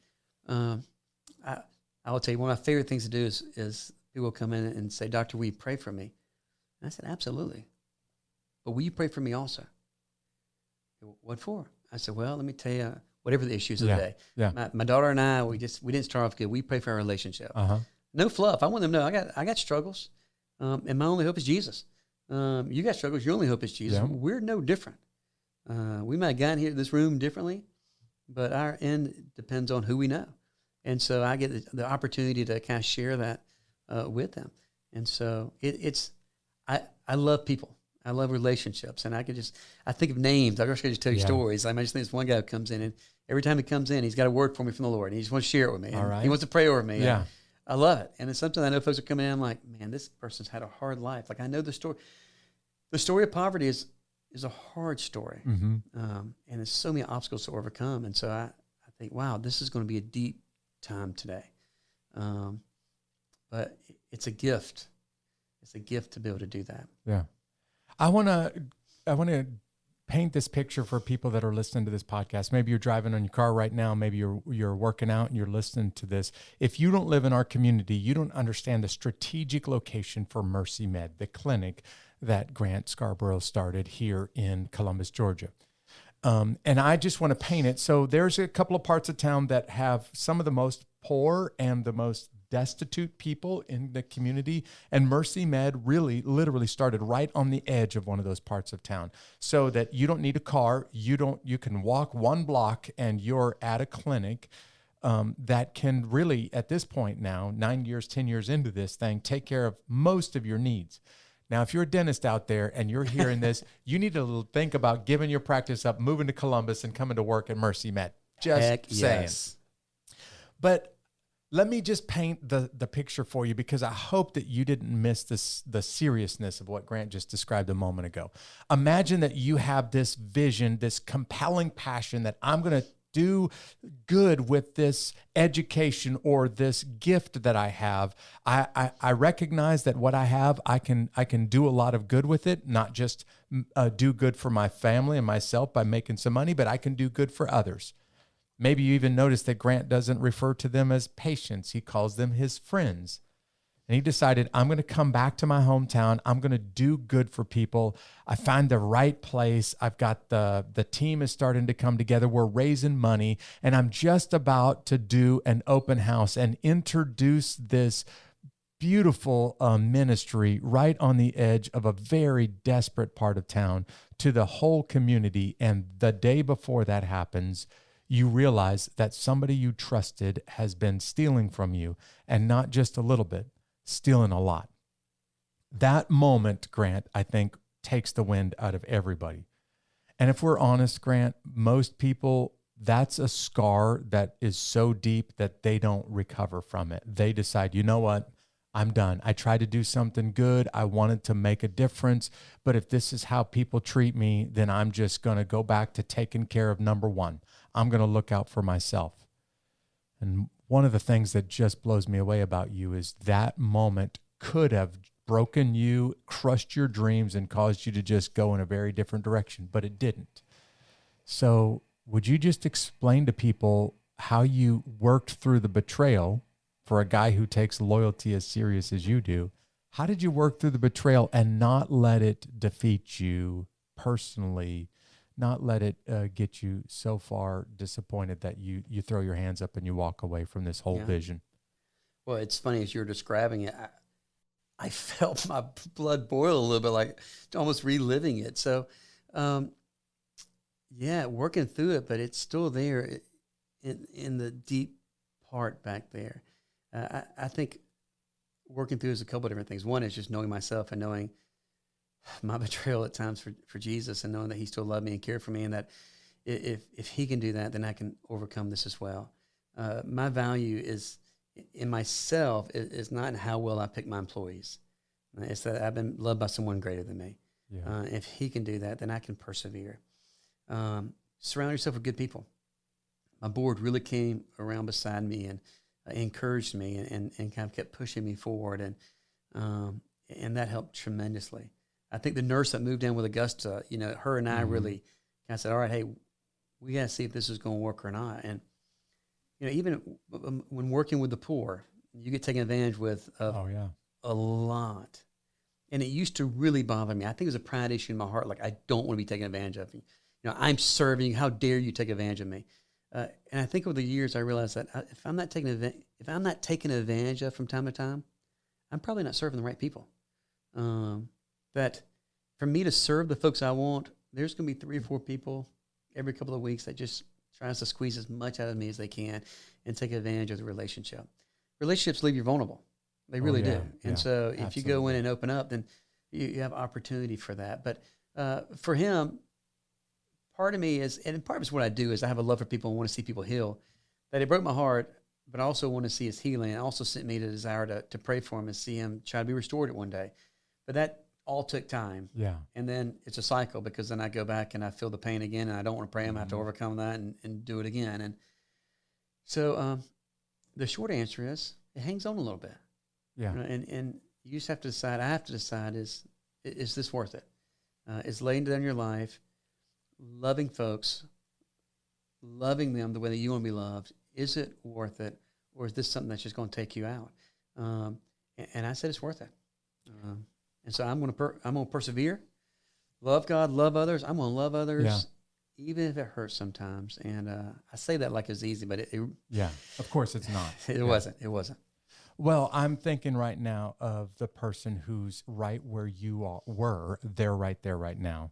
I will tell you, one of my favorite things to do is people come in and say, "Doctor, will you pray for me?" And I said, "Absolutely. But will you pray for me also?" "What for?" I said, "Well, let me tell you, whatever the issues of the day. My daughter and I, we didn't start off good. We pray for our relationship. No fluff. I want them to know I got struggles, and my only hope is Jesus. You got struggles. Your only hope is Jesus. We're no different. We might have gotten here to this room differently, but our end depends on who we know. And so I get the opportunity to kind of share that with them. And so I love people. I love relationships. And I think of names. I just tell you stories. I just think this one guy who comes in, and every time he comes in, he's got a word for me from the Lord. And he just wants to share it with me. And he wants to pray over me. Yeah. I love it. And it's something I know folks are coming in, I'm like, man, this person's had a hard life. Like, I know the story. The story of poverty is a hard story. And there's so many obstacles to overcome. And so I think, wow, this is going to be a deep time today. But it's a gift. It's a gift to be able to do that. Yeah. I want to paint this picture for people that are listening to this podcast. Maybe you're driving on your car right now. Maybe you're working out and you're listening to this. If you don't live in our community, you don't understand the strategic location for MercyMed, the clinic that Grant Scarborough started here in Columbus, Georgia. And I just want to paint it. So there's a couple of parts of town that have some of the most poor and the most destitute people in the community. And MercyMed really literally started right on the edge of one of those parts of town, so that you don't need a car. You can walk 1 block and you're at a clinic that can really, at this point now, 9 years, 10 years into this thing, take care of most of your needs. Now, if you're a dentist out there and you're hearing this, you need to think about giving your practice up, moving to Columbus, and coming to work at MercyMed. Just saying. Yes. But let me just paint the picture for you, because I hope that you didn't miss the seriousness of what Grant just described a moment ago. Imagine that you have this vision, this compelling passion that I'm going to do good with this education or this gift that I have. I recognize that what I have, I can do a lot of good with it, not just do good for my family and myself by making some money, but I can do good for others. Maybe you even notice that Grant doesn't refer to them as patients. He calls them his friends. And he decided, I'm going to come back to my hometown. I'm going to do good for people. I find the right place. I've got the team is starting to come together. We're raising money. And I'm just about to do an open house and introduce this beautiful ministry right on the edge of a very desperate part of town to the whole community. And the day before that happens, you realize that somebody you trusted has been stealing from you, and not just a little bit, stealing a lot. That moment, Grant, I think, takes the wind out of everybody. And if we're honest, Grant, most people, that's a scar that is so deep that they don't recover from it. They decide, you know what? I'm done. I tried to do something good. I wanted to make a difference. But if this is how people treat me, then I'm just going to go back to taking care of number one. I'm going to look out for myself. And one of the things that just blows me away about you is that moment could have broken you, crushed your dreams, and caused you to just go in a very different direction, but it didn't. So would you just explain to people how you worked through the betrayal for a guy who takes loyalty as serious as you do. How did you work through the betrayal and not let it defeat you personally, not let it get you so far disappointed that you throw your hands up and you walk away from this whole vision? Well, it's funny as you're describing it, I felt my blood boil a little bit, like almost reliving it. So, working through it, but it's still there in the deep part back there. I think working through is a couple of different things. One is just knowing myself and knowing my betrayal at times for Jesus, and knowing that he still loved me and cared for me, and that if he can do that, then I can overcome this as well. My value is in myself is not in how well I pick my employees. It's that I've been loved by someone greater than me. Yeah. If he can do that, then I can persevere. Surround yourself with good people. My board really came around beside me and encouraged me and kind of kept pushing me forward, and that helped tremendously. I think the nurse that moved in with Augusta, her and I really kind of said, all right, hey, we got to see if this is going to work or not. And, even when working with the poor, you get taken advantage with a lot. And it used to really bother me. I think it was a pride issue in my heart. Like, I don't want to be taken advantage of. I'm serving. How dare you take advantage of me? And I think over the years, I realized that if I'm not taking advantage of from time to time, I'm probably not serving the right people. That for me to serve the folks I want, there's going to be 3 or 4 people every couple of weeks that just tries to squeeze as much out of me as they can and take advantage of the relationship. Relationships leave you vulnerable. They really do. And so if you go in and open up, then you have opportunity for that. But for him, part of me is, and part of it's what I do, is I have a love for people and want to see people heal. That it broke my heart, but I also want to see his healing. It also sent me the desire to pray for him and see him try to be restored at one day. But that all took time. Yeah. And then it's a cycle, because then I go back and I feel the pain again, and I don't want to pray him. I have to overcome that and do it again. And so the short answer is it hangs on a little bit. Yeah. And you just have to decide, I have to decide, is this worth it? Is laying down your life, loving folks, loving them the way that you want to be loved, is it worth it? Or is this something that's just going to take you out? And I said it's worth it. And so I'm going to persevere, love God, love others. I'm going to love others, even if it hurts sometimes. And I say that like it's easy, but of course it's not. It wasn't. Well, I'm thinking right now of the person who's right where you all were. They're right there right now.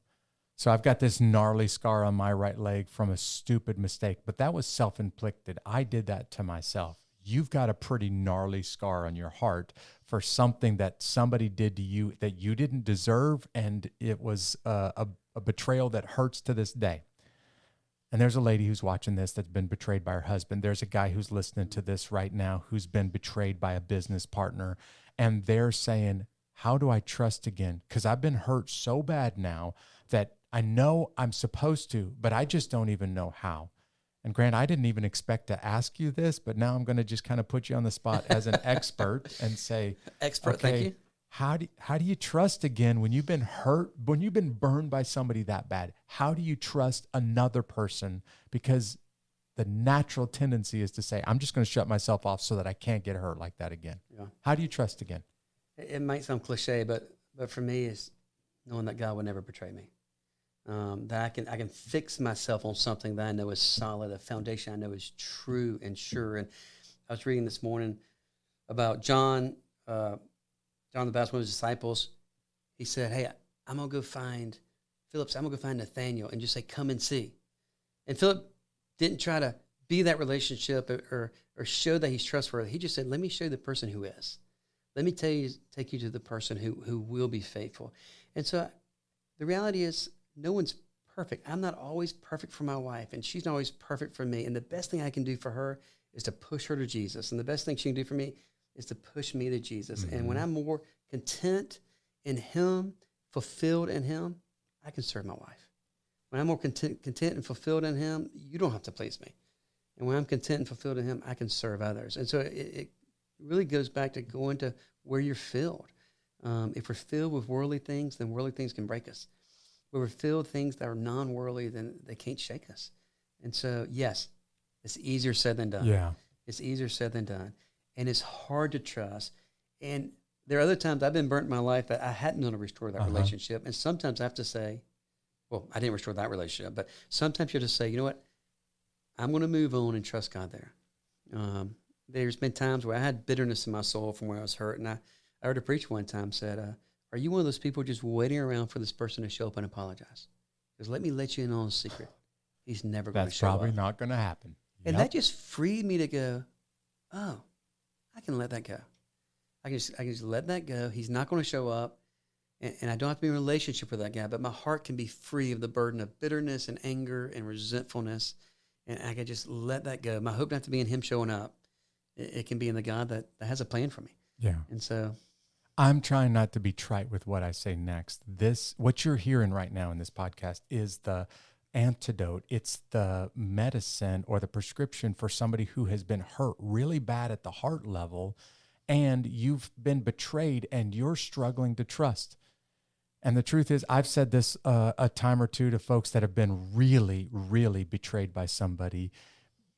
So I've got this gnarly scar on my right leg from a stupid mistake, but that was self-inflicted. I did that to myself. You've got a pretty gnarly scar on your heart for something that somebody did to you that you didn't deserve, and it was a betrayal that hurts to this day. And there's a lady who's watching this that's been betrayed by her husband. There's a guy who's listening to this right now who's been betrayed by a business partner, and they're saying, how do I trust again? Because I've been hurt so bad now that I know I'm supposed to, but I just don't even know how. And Grant, I didn't even expect to ask you this, but now I'm going to just kind of put you on the spot as an expert and say, expert, thank you. How do you trust again when you've been hurt, when you've been burned by somebody that bad? How do you trust another person? Because the natural tendency is to say, I'm just going to shut myself off so that I can't get hurt like that again. Yeah. How do you trust again? It might sound cliche, but for me, it's knowing that God would never betray me. That I can fix myself on something that I know is solid, a foundation I know is true and sure. And I was reading this morning about John the Baptist, one of his disciples. He said, hey, I'm going to go find Nathaniel and just say, come and see. And Philip didn't try to be that relationship or show that he's trustworthy. He just said, let me show you the person who is. Let me take you to the person who will be faithful. And so the reality is, no one's perfect. I'm not always perfect for my wife, and she's not always perfect for me. And the best thing I can do for her is to push her to Jesus. And the best thing she can do for me is to push me to Jesus. Mm-hmm. And when I'm more content in him, fulfilled in him, I can serve my wife. When I'm more content and fulfilled in him, you don't have to please me. And when I'm content and fulfilled in him, I can serve others. And so it really goes back to going to where you're filled. If we're filled with worldly things, then worldly things can break us. When we're filled with things that are non-worldly, then they can't shake us. And so, yes, It's easier said than done. Yeah. It's easier said than done. And it's hard to trust. And there are other times I've been burnt in my life that I hadn't done to restore that relationship. And sometimes I have to say, well, I didn't restore that relationship, but sometimes you have to say, you know what? I'm going to move on and trust God there. There's been times where I had bitterness in my soul from where I was hurt. And I heard a preacher one time said, are you one of those people just waiting around for this person to show up and apologize? Because let me let you in on a secret. He's never going to show up. That's probably not going to happen. And that just freed me to go, oh, I can let that go. I can just let that go. He's not going to show up. And I don't have to be in a relationship with that guy, but my heart can be free of the burden of bitterness and anger and resentfulness. And I can just let that go. My hope not to be in him showing up. It can be in the God that has a plan for me. Yeah. And so I'm trying not to be trite with what I say next. What you're hearing right now in this podcast is the antidote. It's the medicine or the prescription for somebody who has been hurt really bad at the heart level, and you've been betrayed and you're struggling to trust. And the truth is, I've said this a time or two to folks that have been really, really betrayed by somebody.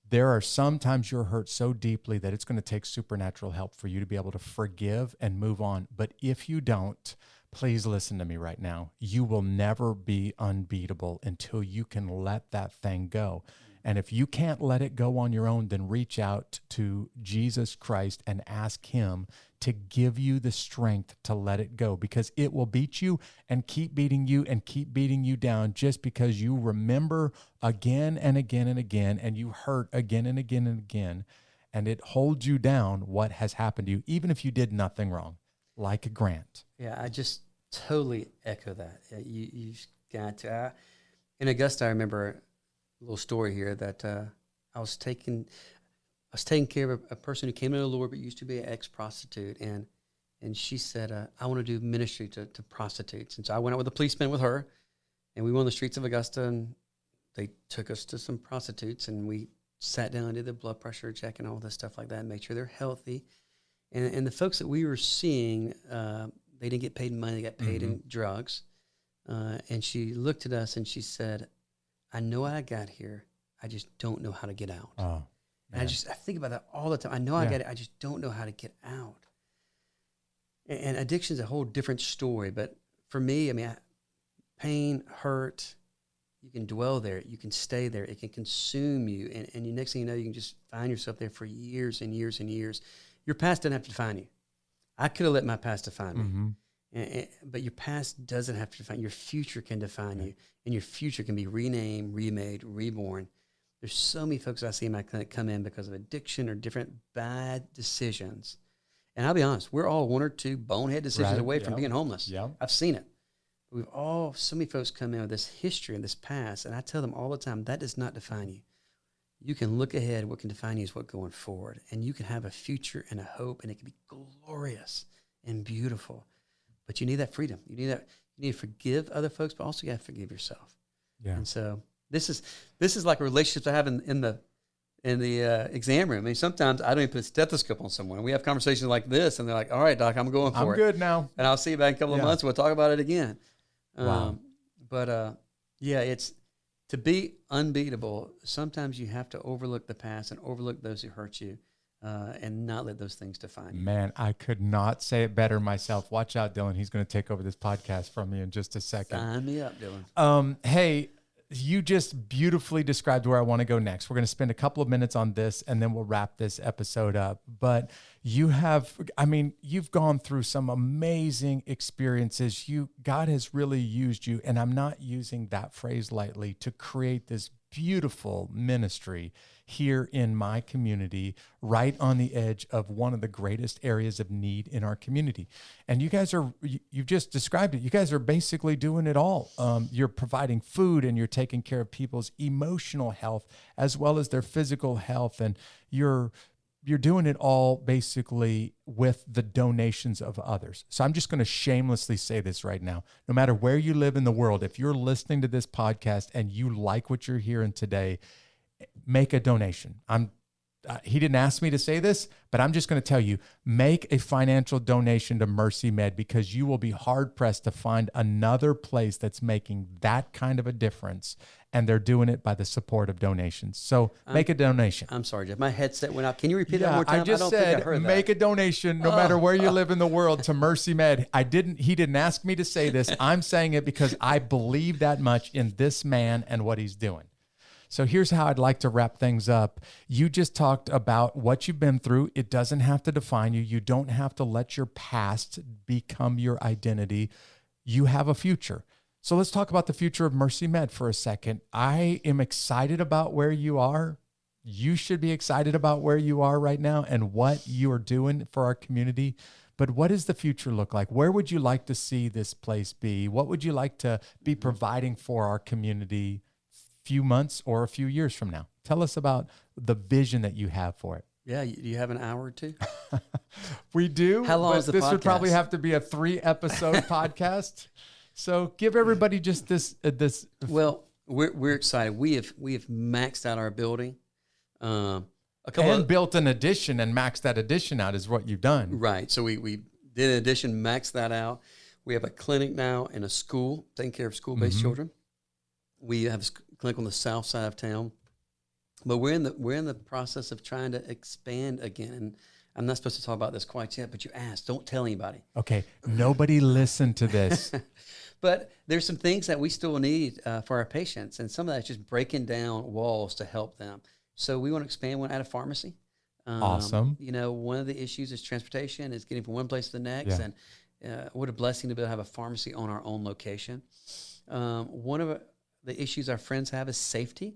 There are sometimes you're hurt so deeply that it's going to take supernatural help for you to be able to forgive and move on. But if you don't, please listen to me right now. You will never be unbeatable until you can let that thing go. And if you can't let it go on your own, then reach out to Jesus Christ and ask him to give you the strength to let it go, because it will beat you and keep beating you down just because you remember again and again and again, and you hurt again and again and again, and it holds you down what has happened to you, even if you did nothing wrong, like a Grant. yeah, I just totally echo that. You've got to. In Augusta, I remember a little story here that I was taking care of a person who came to the Lord but used to be an ex-prostitute, and she said, I want to do ministry to prostitutes. And so I went out with a policeman with her, and we went on the streets of Augusta, and they took us to some prostitutes, and we sat down and did the blood pressure check and all this stuff like that and make sure they're healthy. And the folks that we were seeing, they didn't get paid in money, they got paid in drugs. And she looked at us and she said, I know I got here, I just don't know how to get out. Oh, and I think about that all the time. I know I got it, I just don't know how to get out. And addiction is a whole different story. But for me, I mean, pain, hurt, you can dwell there, you can stay there, it can consume you. And the next thing you know, you can just find yourself there for years and years and years. Your past doesn't have to define you. I could have let my past define me. But your past doesn't have to define you. Your future can define you. And your future can be renamed, remade, reborn. There's so many folks I see in my clinic come in because of addiction or different bad decisions. And I'll be honest, we're all one or two bonehead decisions away from being homeless. Yep. I've seen it. So many folks come in with this history and this past, and I tell them all the time, that does not define you. You can look ahead. What can define you is what going forward. And you can have a future and a hope, and it can be glorious and beautiful. But you need that freedom. You need to forgive other folks, but also you got to forgive yourself. Yeah. And so this is like relationships I have in the exam room. I mean, sometimes I don't even put a stethoscope on someone. We have conversations like this, and they're like, all right, doc, I'm going for it. I'm good now. And I'll see you back in a couple of months. We'll talk about it again. Wow. It's to be unbeatable. Sometimes you have to overlook the past and overlook those who hurt you, and not let those things define you. Man, I could not say it better myself. Watch out, Dylan. He's going to take over this podcast from me in just a second. Sign me up, Dylan. Hey, you just beautifully described where I want to go next. We're going to spend a couple of minutes on this, and then we'll wrap this episode up. But you've gone through some amazing experiences. God has really used you, and I'm not using that phrase lightly, to create this beautiful ministry here in my community, right on the edge of one of the greatest areas of need in our community. And you've just described it. You guys are basically doing it all. You're providing food, and you're taking care of people's emotional health as well as their physical health. And you're doing it all basically with the donations of others. So I'm just going to shamelessly say this right now. No matter where you live in the world, if you're listening to this podcast and you like what you're hearing today, make a donation. I'm he didn't ask me to say this, but I'm just going to tell you, make a financial donation to MercyMed, because you will be hard pressed to find another place that's making that kind of a difference. And they're doing it by the support of donations. So make a donation. I'm sorry, Jeff. My headset went out. Can you repeat that one more time? I just don't said think I heard that. make a donation no matter where you live in the world to MercyMed. He didn't ask me to say this. I'm saying it because I believe that much in this man and what he's doing. So here's how I'd like to wrap things up. You just talked about what you've been through. It doesn't have to define you. You don't have to let your past become your identity. You have a future. So let's talk about the future of MercyMed for a second. I am excited about where you are. You should be excited about where you are right now and what you are doing for our community. But what does the future look like? Where would you like to see this place be? What would you like to be providing for our community few months or a few years from now? Tell us about the vision that you have for it. Yeah, do you have an hour or two? We do. How long is the this podcast? Would probably have to be a 3-episode podcast. So give everybody just this. Well, we're excited. We have maxed out our building. Built an addition and maxed that addition out is what you've done. Right. So we did an addition, maxed that out. We have a clinic now and a school, taking care of school-based children. We have a clinic on the south side of town, but we're in the process of trying to expand again. And I'm not supposed to talk about this quite yet, but you asked. Don't tell anybody. Okay. Nobody listen to this. But there's some things that we still need for our patients, and some of that's just breaking down walls to help them. So we want to expand. We want to add a pharmacy. Awesome. One of the issues is transportation, is getting from one place to the next, and what a blessing to be able to have a pharmacy on our own location. One of the issues our friends have is safety,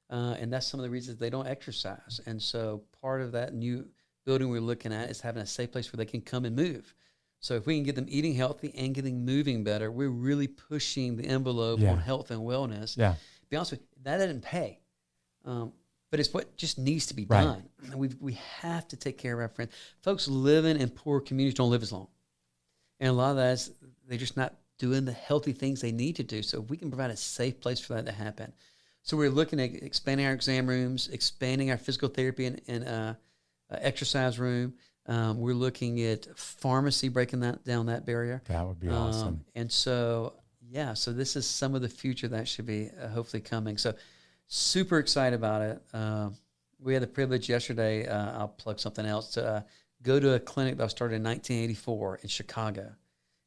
and that's some of the reasons they don't exercise. And so part of that new building we're looking at is having a safe place where they can come and move. So if we can get them eating healthy and getting moving better, we're really pushing the envelope on health and wellness. Yeah. To be honest with you, that doesn't pay, but it's what just needs to be done. And we have to take care of our friends. Folks living in poor communities don't live as long. And a lot of that is they're just not doing the healthy things they need to do. So if we can provide a safe place for that to happen. So we're looking at expanding our exam rooms, expanding our physical therapy and exercise room. We're looking at pharmacy, breaking down that barrier. That would be awesome. And so, so this is some of the future that should be hopefully coming. So super excited about it. We had the privilege yesterday, I'll plug something else, to go to a clinic that I started in 1984 in Chicago.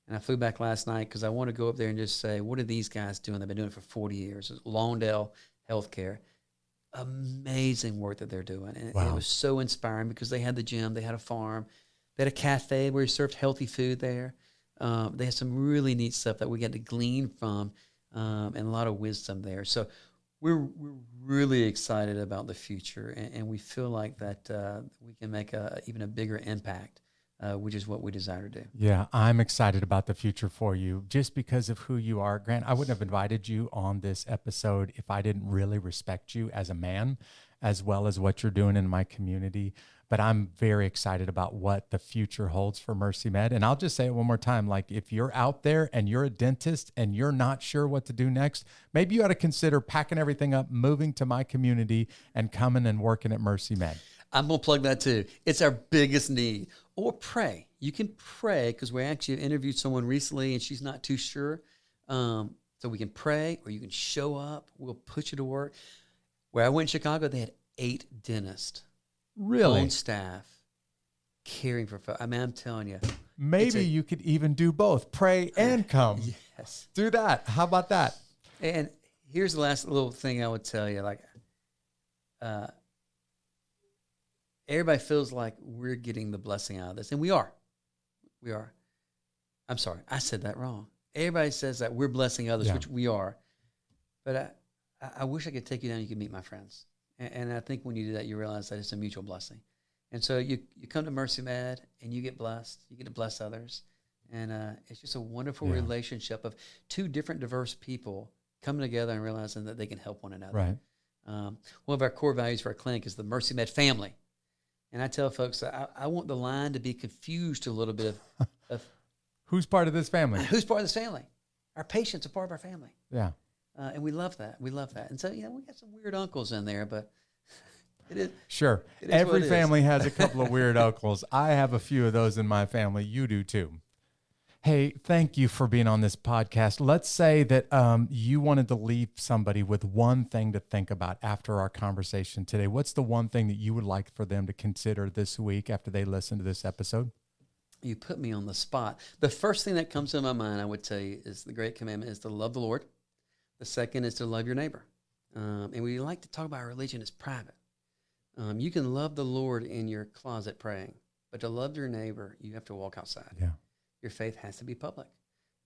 And I flew back last night because I want to go up there and just say, what are these guys doing? They've been doing it for 40 years. Lawndale Healthcare. Amazing work that they're doing. And it was so inspiring because they had the gym, they had a farm, they had a cafe where we served healthy food there. They had some really neat stuff that we got to glean from, and a lot of wisdom there. So we're really excited about the future, and we feel like that we can make even a bigger impact, which is what we desire to do. Yeah, I'm excited about the future for you just because of who you are. Grant, I wouldn't have invited you on this episode if I didn't really respect you as a man, as well as what you're doing in my community. But I'm very excited about what the future holds for MercyMed. And I'll just say it one more time. Like, if you're out there and you're a dentist and you're not sure what to do next, maybe you ought to consider packing everything up, moving to my community, and coming and working at MercyMed. I'm going to plug that too. It's our biggest need. Or pray. You can pray, because we actually interviewed someone recently and she's not too sure. So we can pray, or you can show up. We'll put you to work. Where I went in Chicago, they had 8 dentists. Really? On staff, caring for folks. I mean, I'm telling you. Maybe you could even do both. Pray and come. Yes. Do that. How about that? And here's the last little thing I would tell you. Like, everybody feels like we're getting the blessing out of this. And we are. We are. I'm sorry. I said that wrong. Everybody says that we're blessing others, which we are. But I wish I could take you down and you could meet my friends. And I think when you do that, you realize that it's a mutual blessing. And so you come to MercyMed and you get blessed. You get to bless others. And it's just a wonderful relationship of 2 different diverse people coming together and realizing that they can help one another. Right. One of our core values for our clinic is the MercyMed family. And I tell folks that I want the line to be confused a little bit of who's part of this family? Who's part of this family? Our patients are part of our family. Yeah. And we love that. We love that. And so, we got some weird uncles in there, but It is. Sure. It is what Every it is. family has a couple of weird uncles. I have a few of those in my family. You do too. Hey, thank you for being on this podcast. Let's say that you wanted to leave somebody with one thing to think about after our conversation today. What's the one thing that you would like for them to consider this week after they listen to this episode? You put me on the spot. The first thing that comes to my mind, I would say, is the great commandment is to love the Lord. The second is to love your neighbor. And we like to talk about religion as private. You can love the Lord in your closet praying, but to love your neighbor, you have to walk outside. Yeah. Your faith has to be public.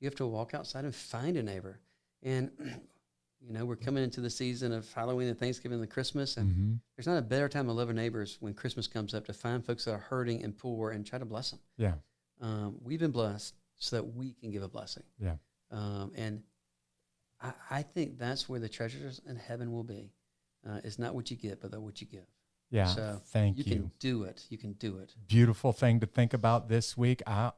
You have to walk outside and find a neighbor. And, we're coming into the season of Halloween and Thanksgiving and Christmas, and there's not a better time to love our neighbors when Christmas comes up to find folks that are hurting and poor and try to bless them. Yeah. We've been blessed so that we can give a blessing. Yeah. And I think that's where the treasures in heaven will be. It's not what you get, but what you give. Yeah. So thank you. You can do it. You can do it. Beautiful thing to think about this week. I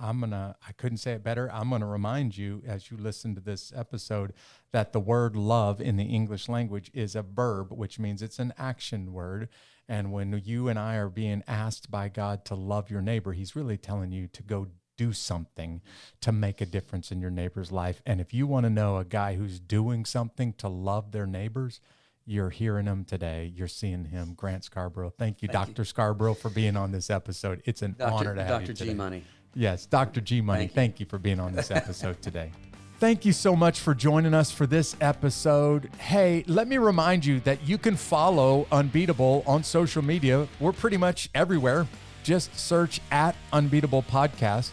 couldn't say it better. I'm going to remind you as you listen to this episode that the word love in the English language is a verb, which means it's an action word. And when you and I are being asked by God to love your neighbor, he's really telling you to go do something to make a difference in your neighbor's life. And if you want to know a guy who's doing something to love their neighbors, you're hearing him today. You're seeing him, Grant Scarborough. Thank you, Dr. Scarborough, for being on this episode. It's an honor to have you today. Dr. G Money. Yes, Dr. G Money. Thank you for being on this episode today. Thank you so much for joining us for this episode. Hey, let me remind you that you can follow Unbeatable on social media. We're pretty much everywhere. Just search @Unbeatable Podcast.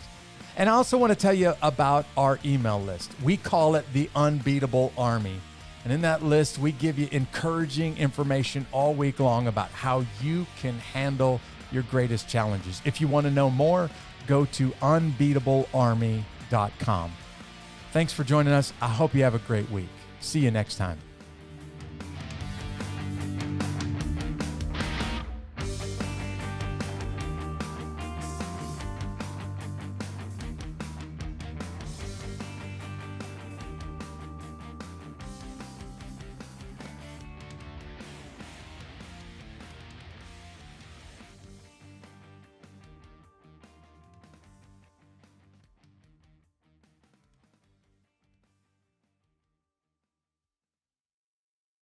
And I also want to tell you about our email list. We call it the Unbeatable Army. And in that list, we give you encouraging information all week long about how you can handle your greatest challenges. If you want to know more, go to unbeatablearmy.com. Thanks for joining us. I hope you have a great week. See you next time.